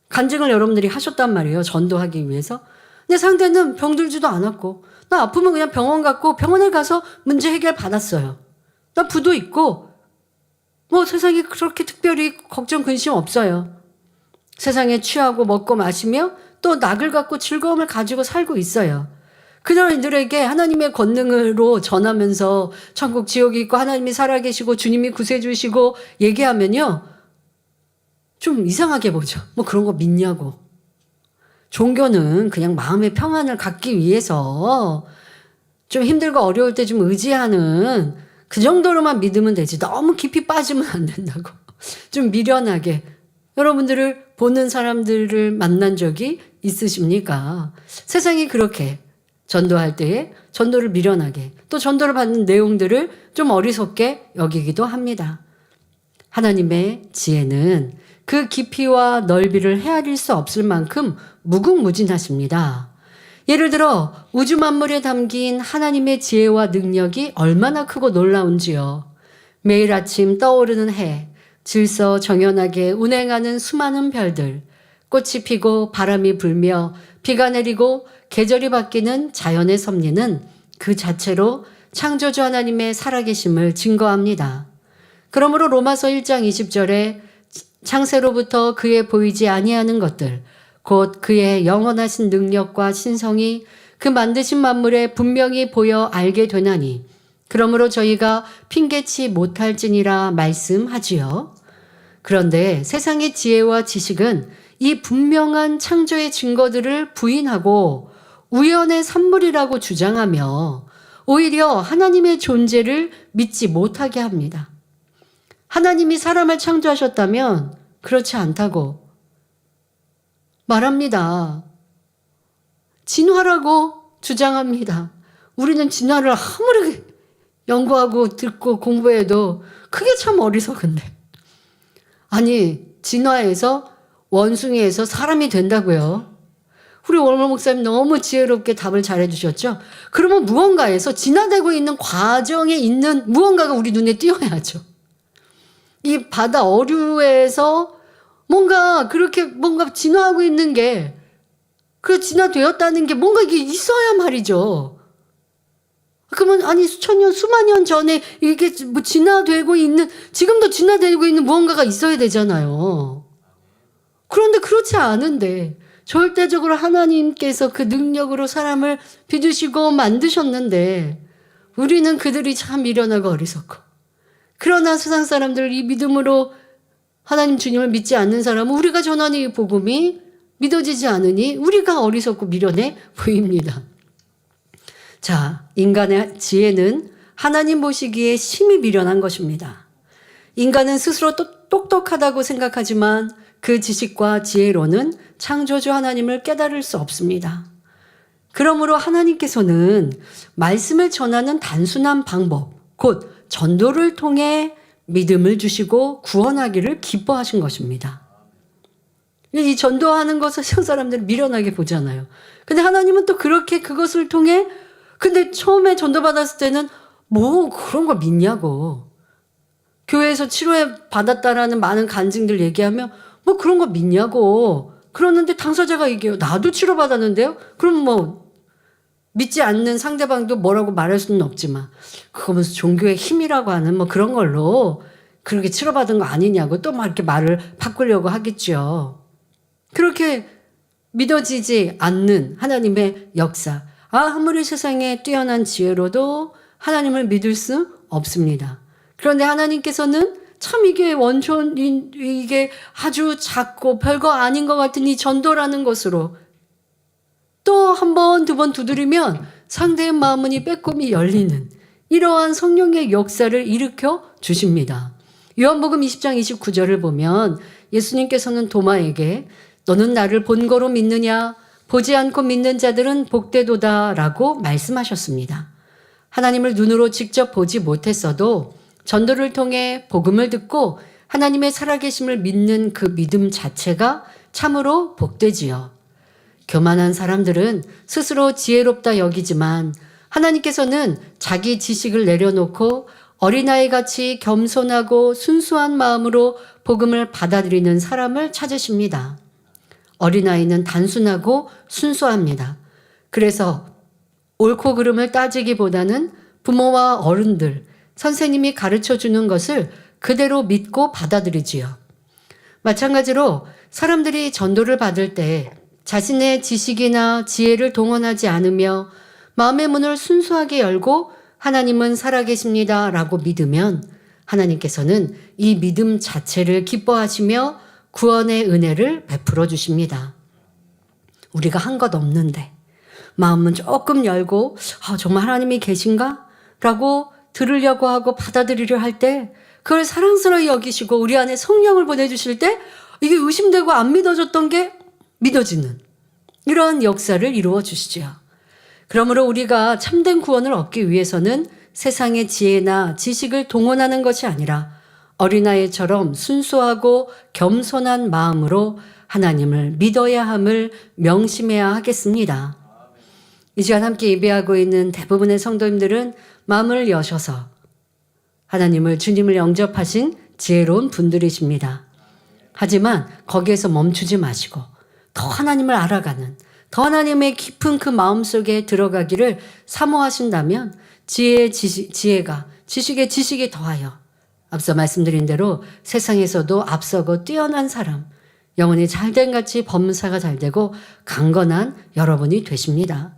간증을 여러분들이 하셨단 말이에요. 전도하기 위해서. 근데 상대는 병들지도 않았고, 나 아프면 그냥 병원 갔고, 병원에 가서 문제 해결 받았어요. 나 부도 있고, 뭐 세상에 그렇게 특별히 걱정 근심 없어요. 세상에 취하고 먹고 마시며 또 낙을 갖고 즐거움을 가지고 살고 있어요. 그런 이들에게 하나님의 권능으로 전하면서 천국 지옥이 있고 하나님이 살아계시고 주님이 구세주시고 얘기하면요, 좀 이상하게 보죠. 뭐 그런 거 믿냐고. 종교는 그냥 마음의 평안을 갖기 위해서 좀 힘들고 어려울 때 좀 의지하는 그 정도로만 믿으면 되지, 너무 깊이 빠지면 안 된다고. 좀 미련하게. 여러분들을 보는 사람들을 만난 적이 있으십니까? 세상이 그렇게 전도할 때에 전도를 미련하게, 또 전도를 받는 내용들을 좀 어리석게 여기기도 합니다. 하나님의 지혜는 그 깊이와 넓이를 헤아릴 수 없을 만큼 무궁무진하십니다. 예를 들어 우주 만물에 담긴 하나님의 지혜와 능력이 얼마나 크고 놀라운지요. 매일 아침 떠오르는 해, 질서 정연하게 운행하는 수많은 별들, 꽃이 피고 바람이 불며 비가 내리고 계절이 바뀌는 자연의 섭리는 그 자체로 창조주 하나님의 살아계심을 증거합니다. 그러므로 로마서 1장 20절에 창세로부터 그의 보이지 아니하는 것들, 곧 그의 영원하신 능력과 신성이 그 만드신 만물에 분명히 보여 알게 되나니 그러므로 저희가 핑계치 못할지니라 말씀하지요. 그런데 세상의 지혜와 지식은 이 분명한 창조의 증거들을 부인하고 우연의 산물이라고 주장하며 오히려 하나님의 존재를 믿지 못하게 합니다. 하나님이 사람을 창조하셨다면 그렇지 않다고 말합니다. 진화라고 주장합니다. 우리는 진화를 아무리 연구하고 듣고 공부해도 그게 참 어리석은데. 아니, 진화에서 원숭이에서 사람이 된다고요. 우리 원로 목사님 너무 지혜롭게 답을 잘해 주셨죠? 그러면 무언가에서 진화되고 있는 과정에 있는 무언가가 우리 눈에 띄어야죠. 이 바다 어류에서 뭔가 그렇게 뭔가 진화하고 있는 게, 그 진화되었다는 게 뭔가 이게 있어야 말이죠. 그러면 아니 수천 년, 수만 년 전에 이게 뭐 진화되고 있는, 지금도 진화되고 있는 무언가가 있어야 되잖아요. 그런데 그렇지 않은데 절대적으로 하나님께서 그 능력으로 사람을 빚으시고 만드셨는데 우리는 그들이 참 미련하고 어리석고, 그러나 세상 사람들 이 믿음으로 하나님 주님을 믿지 않는 사람은 우리가 전하는 이 복음이 믿어지지 않으니 우리가 어리석고 미련해 보입니다. 자, 인간의 지혜는 하나님 보시기에 심히 미련한 것입니다. 인간은 스스로 똑똑하다고 생각하지만 그 지식과 지혜로는 창조주 하나님을 깨달을 수 없습니다. 그러므로 하나님께서는 말씀을 전하는 단순한 방법, 곧 전도를 통해 믿음을 주시고 구원하기를 기뻐하신 것입니다. 이 전도하는 것을 세상 사람들이 미련하게 보잖아요. 근데 하나님은 또 그렇게 그것을 통해, 근데 처음에 전도받았을 때는 뭐 그런 거 믿냐고. 교회에서 치료해 받았다라는 많은 간증들 얘기하면 뭐 그런 거 믿냐고. 그러는데 당사자가 얘기해요. 나도 치료받았는데요? 그럼 뭐 믿지 않는 상대방도 뭐라고 말할 수는 없지만 그거 무슨 종교의 힘이라고 하는 뭐 그런 걸로 그렇게 치료받은 거 아니냐고 또 막 이렇게 말을 바꾸려고 하겠죠. 그렇게 믿어지지 않는 하나님의 역사. 아무리 세상에 뛰어난 지혜로도 하나님을 믿을 수 없습니다. 그런데 하나님께서는 참 이게 이게 아주 작고 별거 아닌 것 같은 이 전도라는 것으로 또 한 번, 두 번 두드리면 상대의 마음은 이 빼꼼히 열리는 이러한 성령의 역사를 일으켜 주십니다. 요한복음 20장 29절을 보면 예수님께서는 도마에게 너는 나를 본거로 믿느냐? 보지 않고 믿는 자들은 복되도다라고 말씀하셨습니다. 하나님을 눈으로 직접 보지 못했어도 전도를 통해 복음을 듣고 하나님의 살아계심을 믿는 그 믿음 자체가 참으로 복되지요. 교만한 사람들은 스스로 지혜롭다 여기지만 하나님께서는 자기 지식을 내려놓고 어린아이같이 겸손하고 순수한 마음으로 복음을 받아들이는 사람을 찾으십니다. 어린아이는 단순하고 순수합니다. 그래서 옳고 그름을 따지기보다는 부모와 어른들, 선생님이 가르쳐 주는 것을 그대로 믿고 받아들이지요. 마찬가지로 사람들이 전도를 받을 때 자신의 지식이나 지혜를 동원하지 않으며 마음의 문을 순수하게 열고 하나님은 살아계십니다 라고 믿으면 하나님께서는 이 믿음 자체를 기뻐하시며 구원의 은혜를 베풀어 주십니다. 우리가 한 것 없는데 마음은 조금 열고 정말 하나님이 계신가? 라고 들으려고 하고 받아들이려 할 때 그걸 사랑스러이 여기시고 우리 안에 성령을 보내주실 때 이게 의심되고 안 믿어졌던 게 믿어지는 이러한 역사를 이루어 주시죠. 그러므로 우리가 참된 구원을 얻기 위해서는 세상의 지혜나 지식을 동원하는 것이 아니라 어린아이처럼 순수하고 겸손한 마음으로 하나님을 믿어야 함을 명심해야 하겠습니다. 이 시간 함께 예배하고 있는 대부분의 성도님들은 마음을 여셔서 하나님을 주님을 영접하신 지혜로운 분들이십니다. 하지만 거기에서 멈추지 마시고 더 하나님을 알아가는 더 하나님의 깊은 그 마음속에 들어가기를 사모하신다면 지혜의 지혜가 지식의 지식이 더하여 앞서 말씀드린 대로 세상에서도 앞서고 뛰어난 사람, 영혼이 잘된 같이 범사가 잘되고 강건한 여러분이 되십니다.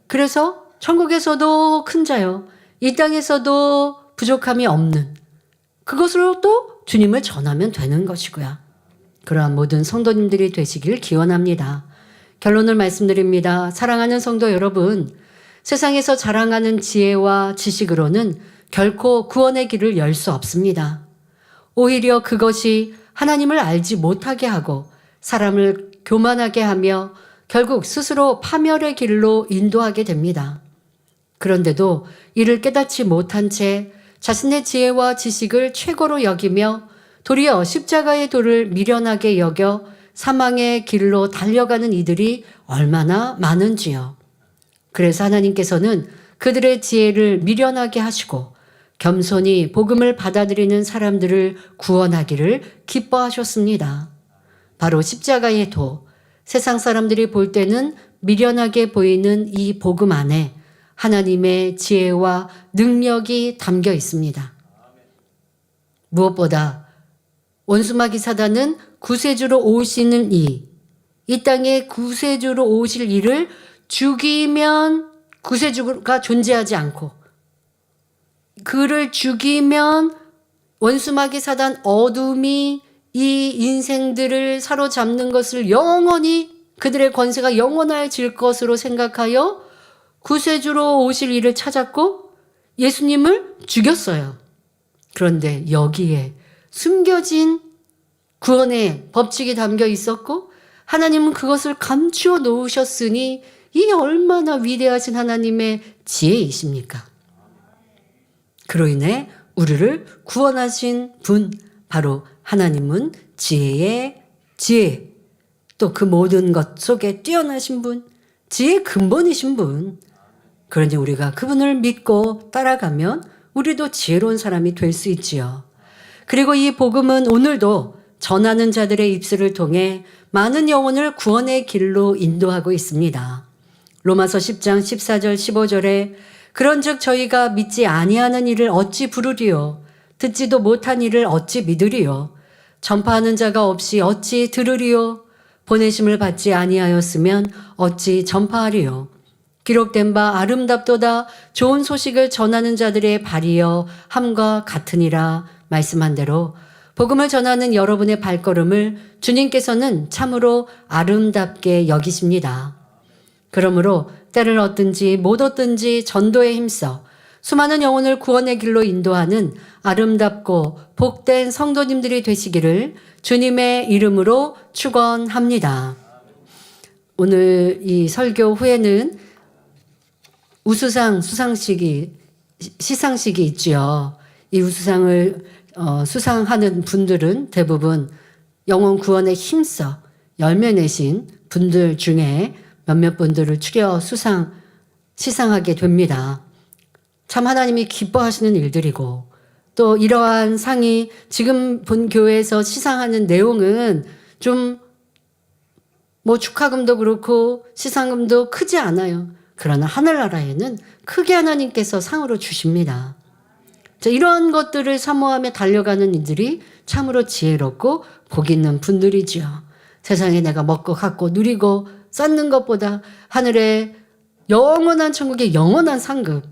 그래서 천국에서도 큰 자요, 이 땅에서도 부족함이 없는 그것으로 또 주님을 전하면 되는 것이고요. 그러한 모든 성도님들이 되시길 기원합니다. 결론을 말씀드립니다. 사랑하는 성도 여러분, 세상에서 자랑하는 지혜와 지식으로는 결코 구원의 길을 열 수 없습니다. 오히려 그것이 하나님을 알지 못하게 하고 사람을 교만하게 하며 결국 스스로 파멸의 길로 인도하게 됩니다. 그런데도 이를 깨닫지 못한 채 자신의 지혜와 지식을 최고로 여기며 도리어 십자가의 도를 미련하게 여겨 사망의 길로 달려가는 이들이 얼마나 많은지요. 그래서 하나님께서는 그들의 지혜를 미련하게 하시고 겸손히 복음을 받아들이는 사람들을 구원하기를 기뻐하셨습니다. 바로 십자가의 도, 세상 사람들이 볼 때는 미련하게 보이는 이 복음 안에 하나님의 지혜와 능력이 담겨 있습니다. 무엇보다 원수마귀 사단은 구세주로 오시는 이 땅에 구세주로 오실 이를 죽이면 구세주가 존재하지 않고 그를 죽이면 원수마귀 사단 어둠이 이 인생들을 사로잡는 것을 영원히 그들의 권세가 영원해질 것으로 생각하여 구세주로 오실 이를 찾았고 예수님을 죽였어요. 그런데 여기에 숨겨진 구원의 법칙이 담겨 있었고 하나님은 그것을 감추어 놓으셨으니 이 얼마나 위대하신 하나님의 지혜이십니까? 그로 인해 우리를 구원하신 분, 바로 하나님은 지혜의 지혜, 또 그 모든 것 속에 뛰어나신 분, 지혜의 근본이신 분. 그러니 우리가 그분을 믿고 따라가면 우리도 지혜로운 사람이 될 수 있지요. 그리고 이 복음은 오늘도 전하는 자들의 입술을 통해 많은 영혼을 구원의 길로 인도하고 있습니다. 로마서 10장 14절 15절에 그런즉 저희가 믿지 아니하는 일을 어찌 부르리요, 듣지도 못한 일을 어찌 믿으리요, 전파하는 자가 없이 어찌 들으리요, 보내심을 받지 아니하였으면 어찌 전파하리요. 기록된 바 아름답도다 좋은 소식을 전하는 자들의 발이여 함과 같으니라. 말씀한 대로 복음을 전하는 여러분의 발걸음을 주님께서는 참으로 아름답게 여기십니다. 그러므로 때를 얻든지 못 얻든지 전도에 힘써 수많은 영혼을 구원의 길로 인도하는 아름답고 복된 성도님들이 되시기를 주님의 이름으로 축원합니다. 오늘 이 설교 후에는 우수상 시상식이 있지요. 이 우수상을 수상하는 분들은 대부분 영혼 구원에 힘써 열매 내신 분들 중에 몇몇 분들을 추려 시상하게 됩니다. 참 하나님이 기뻐하시는 일들이고, 또 이러한 상이 지금 본 교회에서 시상하는 내용은 좀 축하금도 그렇고 시상금도 크지 않아요. 그러나 하늘나라에는 크게 하나님께서 상으로 주십니다. 자, 이러한 것들을 사모하며 달려가는 이들이 참으로 지혜롭고 복 있는 분들이지요. 세상에 내가 먹고 갖고 누리고 쌓는 것보다 하늘의 영원한 천국의 영원한 상급,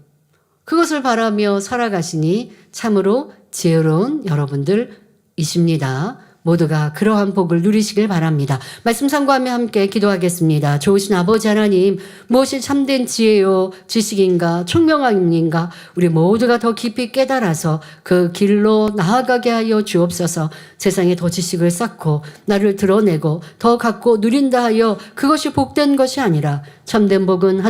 그것을 바라며 살아가시니 참으로 지혜로운 여러분들이십니다. 모두가 그러한 복을 누리시길 바랍니다. 말씀 상고하며 함께 기도하겠습니다. 좋으신 아버지 하나님, 무엇이 참된 지혜요 지식인가 총명함인가 우리 모두가 더 깊이 깨달아서 그 길로 나아가게 하여 주옵소서. 세상에 더 지식을 쌓고 나를 드러내고 더 갖고 누린다 하여 그것이 복된 것이 아니라 참된 복은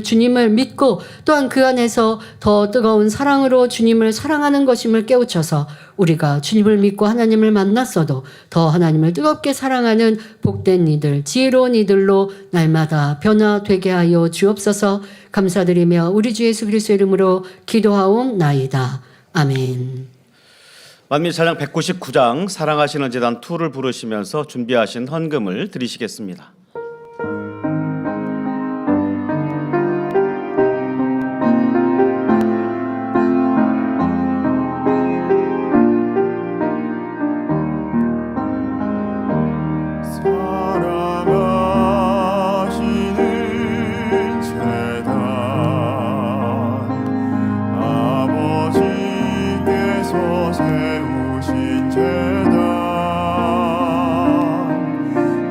주님을 믿고 또한 그 안에서 더 뜨거운 사랑으로 주님을 사랑하는 것임을 깨우쳐서 우리가 주님을 믿고 하나님을 만났어도 더 하나님을 뜨겁게 사랑하는 복된 이들, 지혜로운 이들로 날마다 변화되게 하여 주옵소서. 감사드리며 우리 주 예수 그리스도의 이름으로 기도하옵나이다. 아멘. 만민 찬양 199장 사랑하시는 제단 2를 부르시면서 준비하신 헌금을 드리시겠습니다. 사랑하시는 제단 아버지께서 세우신 제단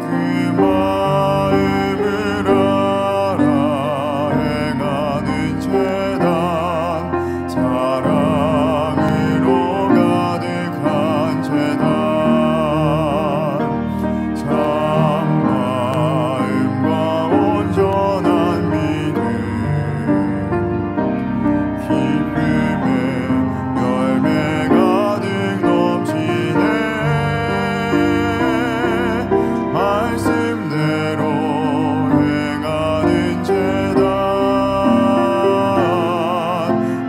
그 마음을 알아 행하는 제단 사랑으로 가득한 제단 참마음과 온전한 믿음 기쁨의 열매 가득 넘치네 말씀대로 행하는 제단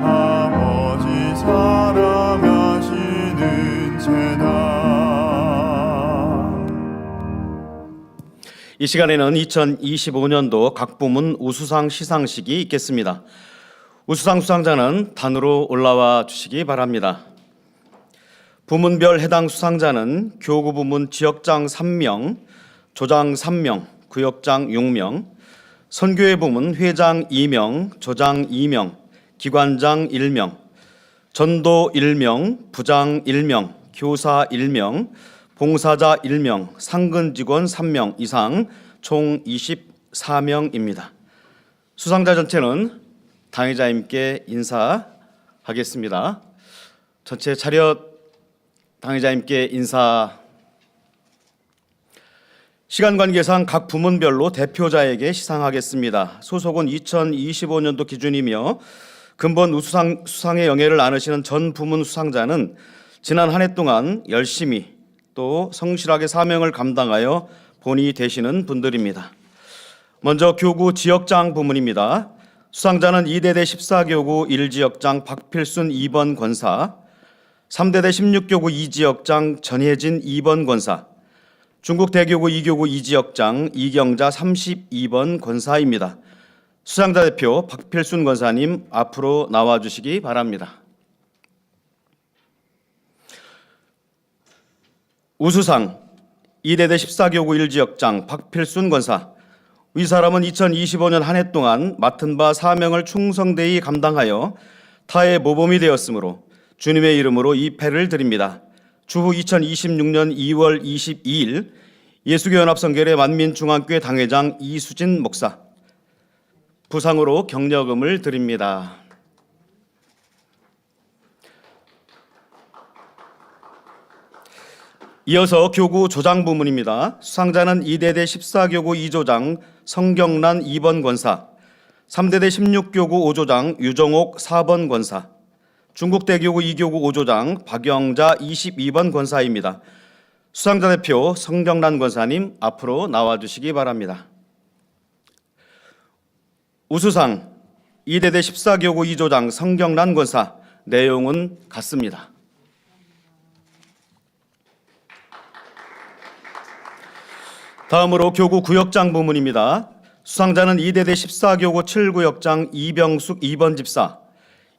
아버지 사랑하시는 제단. 이 시간에는 2025년도 각 부문 우수상 시상식이 있겠습니다. 우수상 수상자는 단으로 올라와 주시기 바랍니다. 부문별 해당 수상자는 교구 부문 지역장 3명, 조장 3명, 구역장 6명, 선교회 부문 회장 2명, 조장 2명, 기관장 1명, 전도 1명, 부장 1명, 교사 1명, 봉사자 1명, 상근 직원 3명 이상 총 24명입니다. 수상자 전체는 당회자님께 인사하겠습니다. 전체 차렷 당회자님께 인사. 시간 관계상 각 부문별로 대표자에게 시상하겠습니다. 소속은 2025년도 기준이며 근본 수상의 영예를 나누시는 전 부문 수상자는 지난 한 해 동안 열심히 또 성실하게 사명을 감당하여 본이 되시는 분들입니다. 먼저 교구 지역장 부문입니다. 수상자는 2대대 14교구 1지역장 박필순 2번 권사, 3대대 16교구 2지역장 전혜진 2번 권사, 중국대교구 2교구 2지역장 이경자 32번 권사입니다. 수상자 대표 박필순 권사님 앞으로 나와주시기 바랍니다. 우수상 2대대 14교구 1지역장 박필순 권사. 이 사람은 2025년 한 해 동안 맡은 바 사명을 충성되이 감당하여 타의 모범이 되었으므로 주님의 이름으로 이 패를 드립니다. 주후 2026년 2월 22일 예수교연합성결의 만민중앙교회 당회장 이수진 목사. 부상으로 격려금을 드립니다. 이어서 교구 조장 부문입니다. 수상자는 이대대 14교구 2조장 성경란 2번 권사, 3대대 16교구 5조장 유정옥 4번 권사, 중국대교구 2교구 5조장 박영자 22번 권사입니다. 수상자 대표 성경란 권사님 앞으로 나와주시기 바랍니다. 우수상 이대대 14교구 2조장 성경란 권사, 내용은 같습니다. 다음으로 교구 구역장 부문입니다. 수상자는 이대대 14교구 7구역장 이병숙 2번 집사,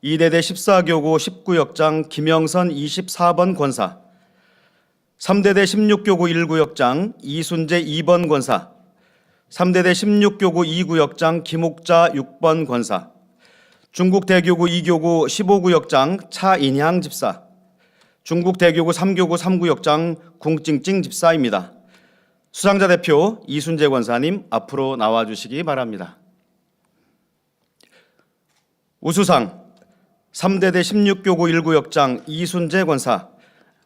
이대대 14교구 10구역장 김영선 24번 권사, 3대대 16교구 1구역장 이순재 2번 권사, 3대대 16교구 2구역장 김옥자 6번 권사, 중국대교구 2교구 15구역장 차인향 집사, 중국대교구 3교구 3구역장 궁찡찡 집사입니다. 수상자 대표 이순재 권사님 앞으로 나와주시기 바랍니다. 우수상 3대대 16교구 1구역장 이순재 권사,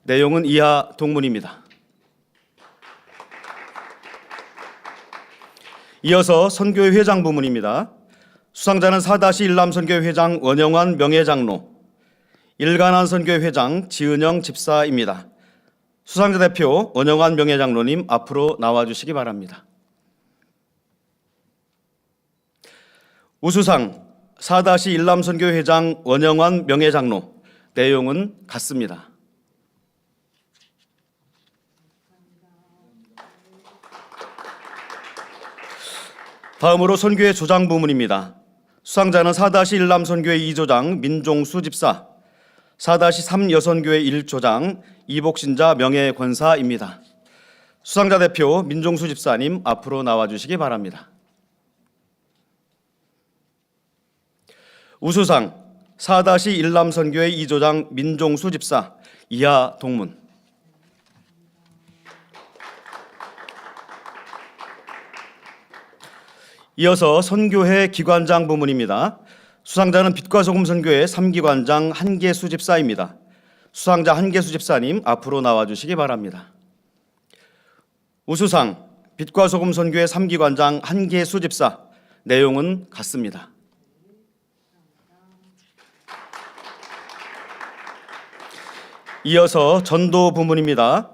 내용은 이하 동문입니다. 이어서 선교회 회장 부문입니다. 수상자는 4-1람 선교회 회장 원영환 명예장로, 일간한 선교회 회장 지은영 집사입니다. 수상자 대표 원영환 명예장로님 앞으로 나와주시기 바랍니다. 우수상 4-1람 선교회 회장 원영환 명예장로, 내용은 같습니다. 다음으로 선교회 조장 부문입니다. 수상자는 4-1람 선교회 2조장 민종수 집사, 4-3 여선교회 1조장 이복신자 명예권사입니다. 수상자 대표 민종수 집사님 앞으로 나와주시기 바랍니다. 우수상 4-1람 선교회 2조장 민종수 집사, 이하 동문. 이어서 선교회 기관장 부문입니다. 수상자는 빛과 소금 선교회 3기관장 한계수 집사입니다. 수상자 한계수 집사님 앞으로 나와주시기 바랍니다. 우수상 빛과 소금 선교회 3기관장 한계수 집사, 내용은 같습니다. 이어서 전도 부문입니다.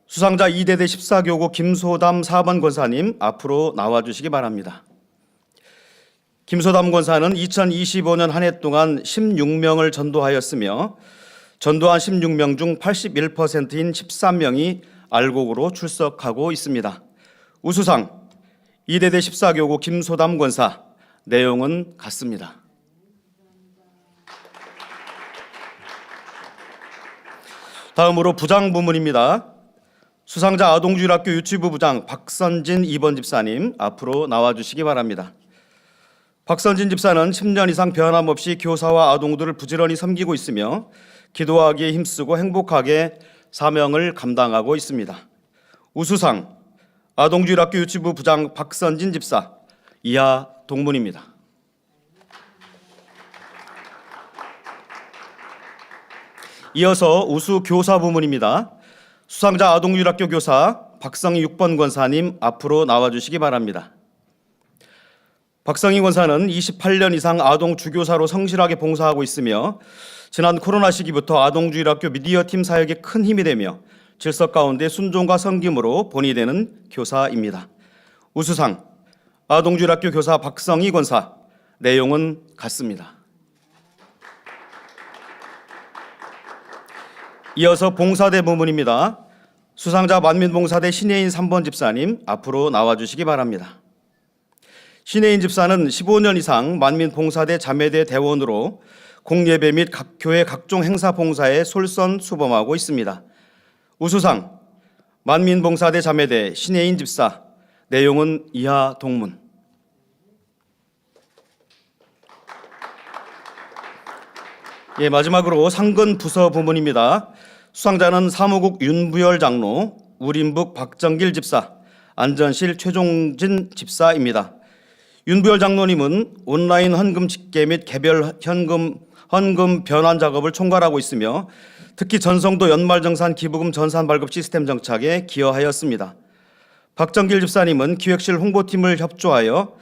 수상자 이대대 14교구 김소담 4번 권사님 앞으로 나와주시기 바랍니다. 김소담 권사는 2025년 한 해 동안 16명을 전도하였으며 전도한 16명 중 81%인 13명이 알곡으로 출석하고 있습니다. 우수상 이대대 14교구 김소담 권사, 내용은 같습니다. 다음으로 부장 부문입니다. 수상자 아동주일학교 유치부 부장 박선진 2번 집사님 앞으로 나와주시기 바랍니다. 박선진 집사는 10년 이상 변함없이 교사와 아동들을 부지런히 섬기고 있으며 기도하기에 힘쓰고 행복하게 사명을 감당하고 있습니다. 우수상 아동주일학교 유치부 부장 박선진 집사, 이하 동문입니다. 이어서 우수 교사 부문입니다. 수상자 아동주일학교 교사 박성희 6번 권사님 앞으로 나와주시기 바랍니다. 박성희 권사는 28년 이상 아동 주교사로 성실하게 봉사하고 있으며 지난 코로나 시기부터 아동주일학교 미디어팀 사역에 큰 힘이 되며 질서 가운데 순종과 섬김으로 본이 되는 교사입니다. 우수상 아동주일학교 교사 박성희 권사, 내용은 같습니다. 이어서 봉사대 부문입니다. 수상자 만민봉사대 신혜인 3번 집사님 앞으로 나와주시기 바랍니다. 신혜인 집사는 15년 이상 만민봉사대 자매대 대원으로 공예배 및 각 교회 각종 행사 봉사에 솔선수범하고 있습니다. 우수상 만민봉사대 자매대 신혜인 집사, 내용은 이하 동문. 마지막으로 상근 부서 부문입니다. 수상자는 사무국 윤부열 장로, 우림북 박정길 집사, 안전실 최종진 집사입니다. 윤부열 장로님은 온라인 헌금 집계 및 개별 현금 헌금 변환 작업을 총괄하고 있으며 특히 전성도 연말정산 기부금 전산 발급 시스템 정착에 기여하였습니다. 박정길 집사님은 기획실 홍보팀을 협조하여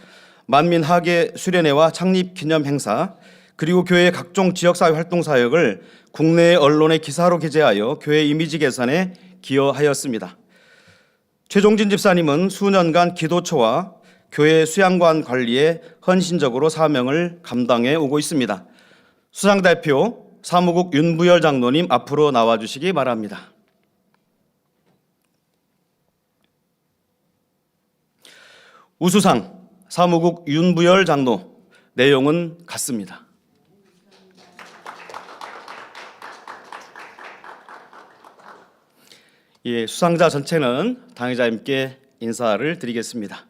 만민하계 수련회와 창립 기념 행사 그리고 교회의 각종 지역사회 활동 사역을 국내 언론의 기사로 게재하여 교회 이미지 개선에 기여하였습니다. 최종진 집사님은 수년간 기도처와 교회 수양관 관리에 헌신적으로 사명을 감당해 오고 있습니다. 수상대표 사무국 윤부열 장로님 앞으로 나와주시기 바랍니다. 우수상 사무국 윤부열 장로, 내용은 같습니다. 예, 수상자 전체는 당회자님께 인사를 드리겠습니다.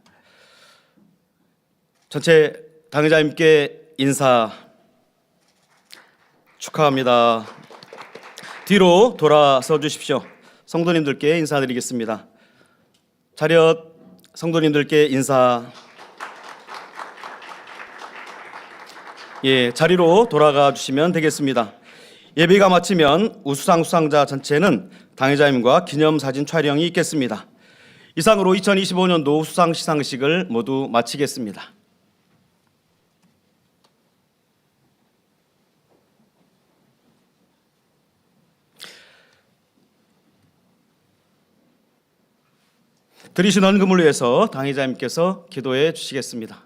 전체 당회자님께 인사 축하합니다. 뒤로 돌아서 주십시오. 성도님들께 인사드리겠습니다. 차렷, 성도님들께 인사. 예, 자리로 돌아가 주시면 되겠습니다. 예배가 마치면 우수상 수상자 전체는 당회자님과 기념사진 촬영이 있겠습니다. 이상으로 2025년도 수상 시상식을 모두 마치겠습니다. 드리신 헌금을 위해서 당회자님께서 기도해 주시겠습니다.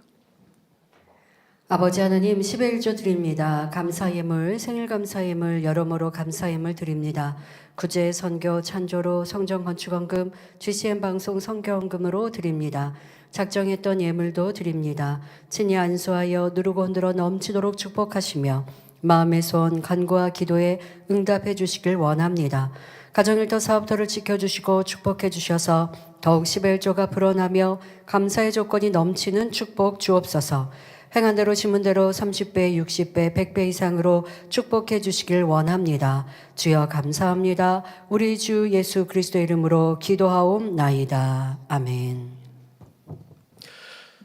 아버지 하나님 11조 드립니다. 감사예물, 생일감사예물, 여러모로 감사예물 드립니다. 구제, 선교, 찬조로, 성전건축헌금, GCN 방송 선교헌금으로 드립니다. 작정했던 예물도 드립니다. 친히 안수하여 누르고 흔들어 넘치도록 축복하시며 마음의 소원, 간구와 기도에 응답해 주시길 원합니다. 가정일터 사업터를 지켜주시고 축복해 주셔서 더욱 11조가 불어나며 감사의 조건이 넘치는 축복 주옵소서. 행한 대로 심은 대로 30배, 60배, 100배 이상으로 축복해 주시길 원합니다. 주여 감사합니다. 우리 주 예수 그리스도의 이름으로 기도하옵나이다. 아멘.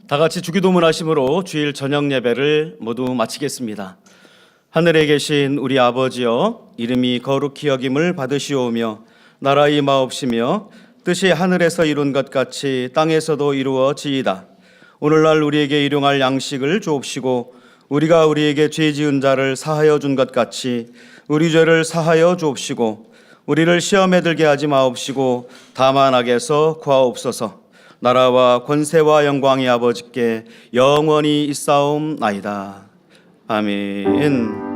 다 같이 주기도문 하심으로 주일 저녁 예배를 모두 마치겠습니다. 하늘에 계신 우리 아버지여, 이름이 거룩히 여김을 받으시오며 나라 임하옵시며 뜻이 하늘에서 이룬 것 같이 땅에서도 이루어지이다. 오늘날 우리에게 일용할 양식을 주옵시고 우리가 우리에게 죄 지은 자를 사하여 준 것 같이 우리 죄를 사하여 주옵시고 우리를 시험에 들게 하지 마옵시고 다만 악에서 구하옵소서. 나라와 권세와 영광이 아버지께 영원히 있사옵나이다. 아멘.